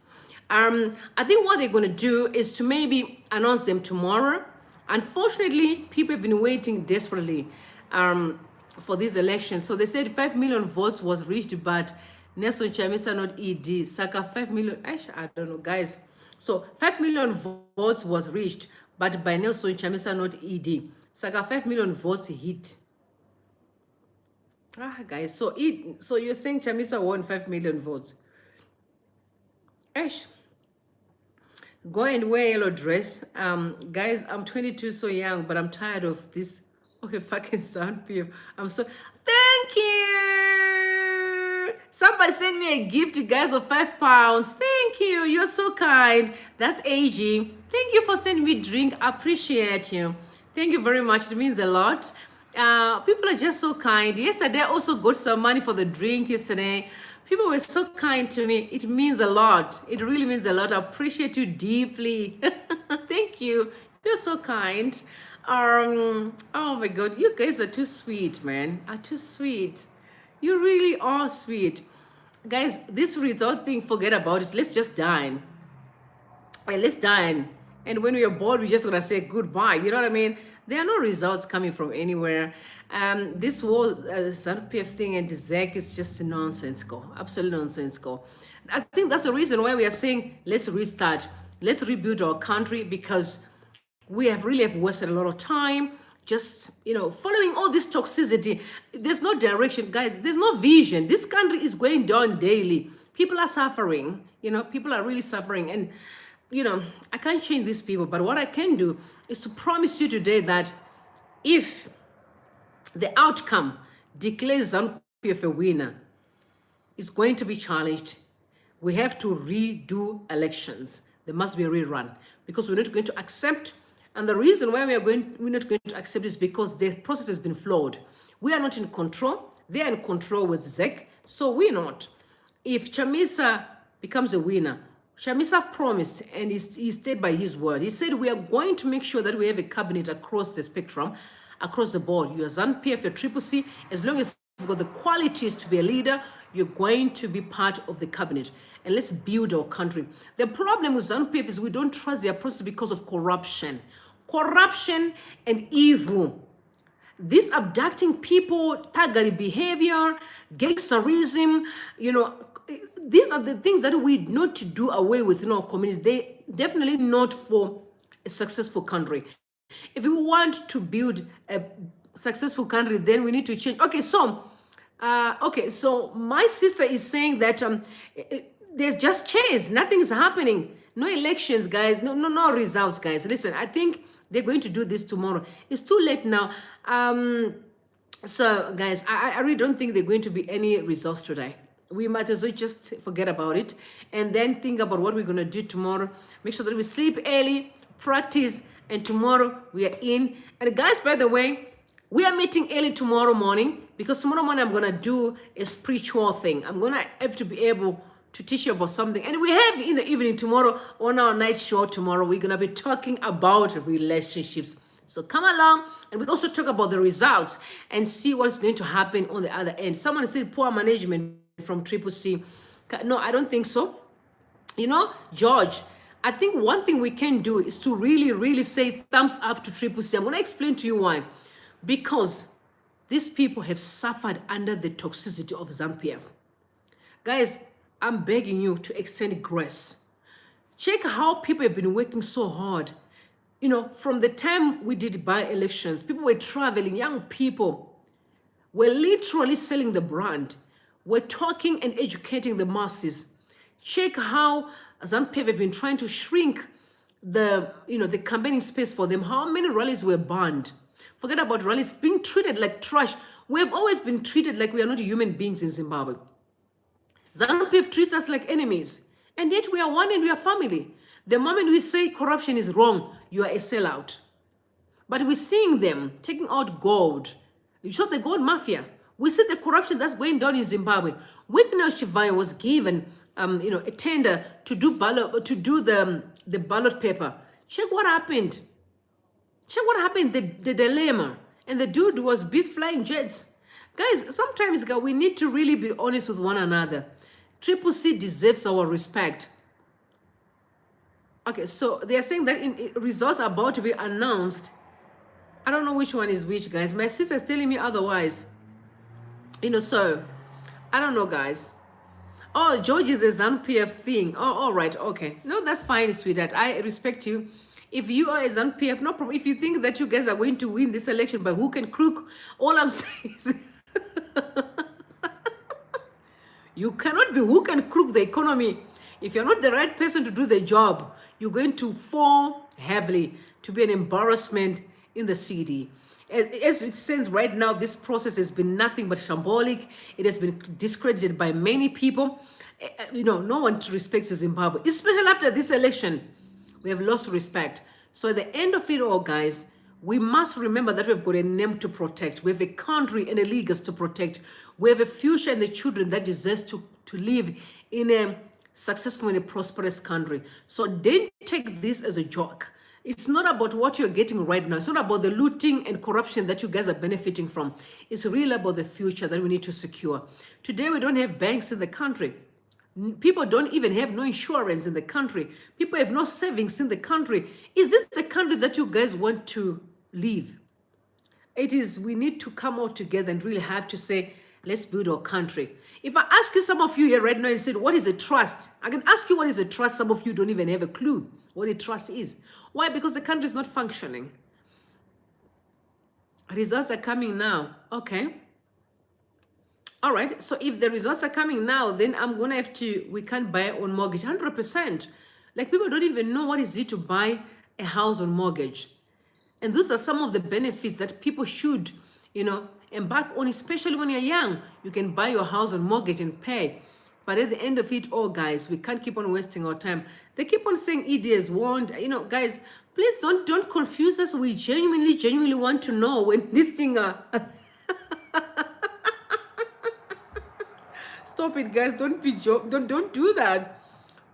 I think what they're going to do is to maybe announce them tomorrow. Unfortunately, people have been waiting desperately for these elections. So they said 5 million votes was reached, but Nelson Chamisa not ED. Saka 5 million. Actually, I don't know, guys. So 5 million votes was reached, but by Nelson Chamisa not ED. Saka 5 million votes hit. Guys, so you're saying Chamisa won 5 million votes. Ash, go and wear a yellow dress. Guys, I'm 22, so young, but I'm tired of this. Okay, fucking sound PF. I'm so, thank you. Somebody send me a gift, guys, of £5. Thank you. You're so kind. That's aging. Thank you for sending me a drink. I appreciate you. Thank you very much. It means a lot. People are just so kind. Yesterday, I also got some money for the drink yesterday. People were so kind to me. It means a lot. It really means a lot. I appreciate you deeply. Thank you. You're so kind. Oh my God. You guys are too sweet, man. Are too sweet. You really are sweet. Guys, this result thing, forget about it. Let's just dine. Let's dine. And when we're bored, we're just going to say goodbye. You know what I mean? There are no results coming from anywhere. This whole Zanu PF thing and the ZEC is just nonsensical, absolutely nonsensical. I think that's the reason why we are saying, let's restart, let's rebuild our country, because we have really wasted a lot of time just, following all this toxicity. There's no direction, guys. There's no vision. This country is going down daily. People are suffering, people are really suffering. And I can't change these people, but what I can do is to promise you today that if the outcome declares Zanu ZANU-PF a winner is going to be challenged. We have to redo elections. There must be a rerun because we're not going to accept. And the reason why we're not going to accept is because the process has been flawed. We are not in control. They are in control with ZEC. So we're not. If Chamisa becomes a winner, Chamisa promised, and he stayed by his word. He said, we are going to make sure that we have a cabinet across the spectrum, across the board. You're ZANU-PF, you're CCC. As long as you've got the qualities to be a leader, you're going to be part of the cabinet. And let's build our country. The problem with ZANU-PF is we don't trust their process because of corruption. Corruption and evil. This abducting people, targeted behavior, gangsterism, these are the things that we need to do away with in our community. They definitely not for a successful country. If we want to build a successful country, then we need to change. Okay, so my sister is saying that there's just chase. Nothing is happening. No elections, guys. No results, guys. Listen, I think they're going to do this tomorrow. It's too late now. So, guys, I really don't think there are going to be any results today. We might as well just forget about it and then think about what we're going to do tomorrow. Make sure that we sleep early, practice, and tomorrow we are in. And guys, by the way, we are meeting early tomorrow morning because tomorrow morning I'm going to do a spiritual thing. I'm going to have to be able to teach you about something. And we have in the evening tomorrow on our night show tomorrow, we're going to be talking about relationships. So come along, and we also talk about the results and see what's going to happen on the other end. Someone said poor management from CCC. No, I don't think so. George, I think one thing we can do is to really say thumbs up to CCC. I'm going to explain to you why. Because these people have suffered under the toxicity of ZANU-PF. Guys, I'm begging you to extend grace. Check how people have been working so hard. From the time we did by-elections, people were traveling, young people were literally selling the brand. We're talking and educating the masses. Check how ZANU-PF have been trying to shrink the campaigning space for them. How many rallies were banned? Forget about rallies being treated like trash. We have always been treated like we are not human beings in Zimbabwe. ZANU-PF treats us like enemies. And yet we are one and we are family. The moment we say corruption is wrong, you are a sellout. But we're seeing them taking out gold. You saw the gold mafia. We see the corruption that's going down in Zimbabwe. Witness Chivaya was given, a tender to do the ballot paper. Check what happened. Check what happened. The dilemma, and the dude was busy flying jets. Guys, sometimes we need to really be honest with one another. CCC deserves our respect. Okay, so they are saying that results are about to be announced. I don't know which one is which, guys. My sister's telling me otherwise. So I don't know, guys. Oh, George is a ZANU-PF thing. Oh, all right, okay. No, that's fine, sweetheart. I respect you. If you are a ZANU-PF, no problem. If you think that you guys are going to win this election by hook and crook, all I'm saying is you cannot be hook and crook the economy. If you're not the right person to do the job, you're going to fall heavily to be an embarrassment in the city. As it stands right now, this process has been nothing but shambolic. It has been discredited by many people. No one respects Zimbabwe, especially after this election. We have lost respect. So at the end of it all, guys, we must remember that we've got a name to protect. We have a country and a legacy to protect. We have a future and the children that deserves to live in a successful and a prosperous country. So don't take this as a joke. It's not about what you're getting right now. It's not about the looting and corruption that you guys are benefiting from. It's really about the future that we need to secure. Today, we don't have banks in the country. People don't even have no insurance in the country. People have no savings in the country. Is this the country that you guys want to live? It is, we need to come out together and really have to say, let's build our country. If I ask you, some of you here right now, and said, what is a trust? I can ask you what is a trust. Some of you don't even have a clue what a trust is. Why? Because the country is not functioning. Results are coming now. Okay. All right. So if the results are coming now, then I'm going to have to, we can't buy on mortgage 100%. Like, people don't even know what is it to buy a house on mortgage. And those are some of the benefits that people should, embark on, especially when you're young. You can buy your house on mortgage and pay. But at the end of it all, guys, we can't keep on wasting our time. They keep on saying ED is warned. You know, guys, please don't confuse us. We genuinely want to know when this thing Stop it, guys. Don't be don't do that.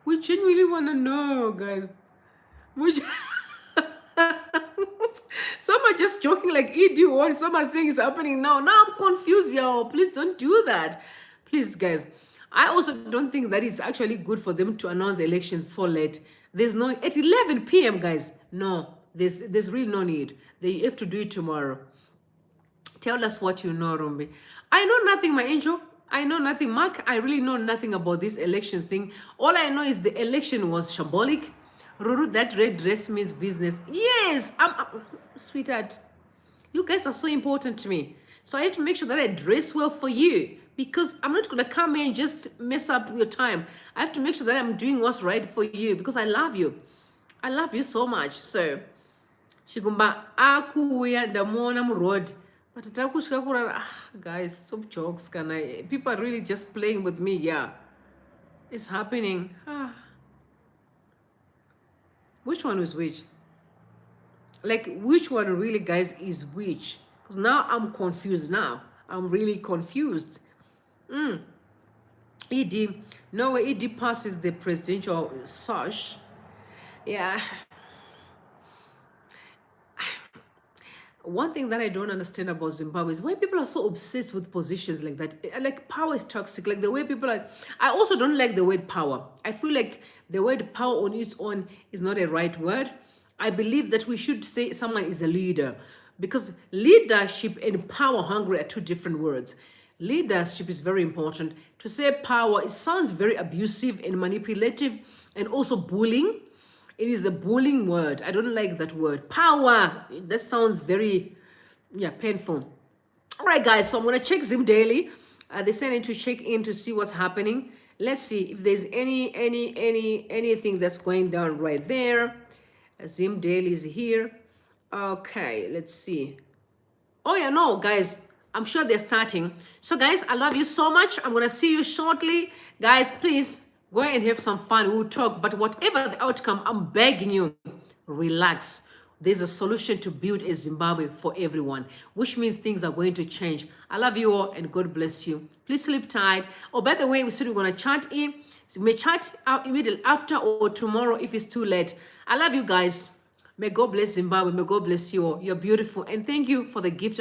We genuinely want to know, guys. We some are just joking like ED warned. Some are saying it's happening now. Now I'm confused, y'all. Please don't do that. Please, guys. I also don't think that it's actually good for them to announce elections so late. There's no at 11 p.m. guys. No, there's really no need. They have to do it tomorrow. Tell us what you know, Rumbi. I know nothing, my angel. I know nothing. Mark, I really know nothing about this election thing. All I know is the election was shambolic. Ruru, that red dress means business. Yes, sweetheart. You guys are so important to me. So I have to make sure that I dress well for you. Because I'm not going to come here and just mess up your time. I have to make sure that I'm doing what's right for you. Because I love you. I love you so much. So, Shigumba, akuya ndamona mu road. But guys, stop jokes. People are really just playing with me. Yeah. It's happening. Which one is which? Like, which one really, guys, is which? Because now I'm confused now. I'm really confused. ED, no way ED passes the presidential search. Yeah. One thing that I don't understand about Zimbabwe is why people are so obsessed with positions like that. Like, power is toxic. Like, the way people are... I also don't like the word power. I feel like the word power on its own is not a right word. I believe that we should say someone is a leader. Because leadership and power hungry are two different words. Leadership is very important. To say power, it sounds very abusive and manipulative and also bullying. It is a bullying word. I don't like that word. Power, that sounds very, painful. All right, guys, so I'm going to check Zim Daily. They sent in to check in to see what's happening. Let's see if there's anything that's going down right there. Zim Daily is here. Okay, let's see. Oh, yeah, no, guys, I'm sure they're starting. So, guys, I love you so much. I'm going to see you shortly. Guys, please go and have some fun. We'll talk. But whatever the outcome, I'm begging you, relax. There's a solution to build a Zimbabwe for everyone, which means things are going to change. I love you all, and God bless you. Please sleep tight. Oh, by the way, we said we're going to chat in. So we may chat out immediately after or tomorrow if it's too late. I love you guys. May God bless Zimbabwe. May God bless you all. You're beautiful. And thank you for the gift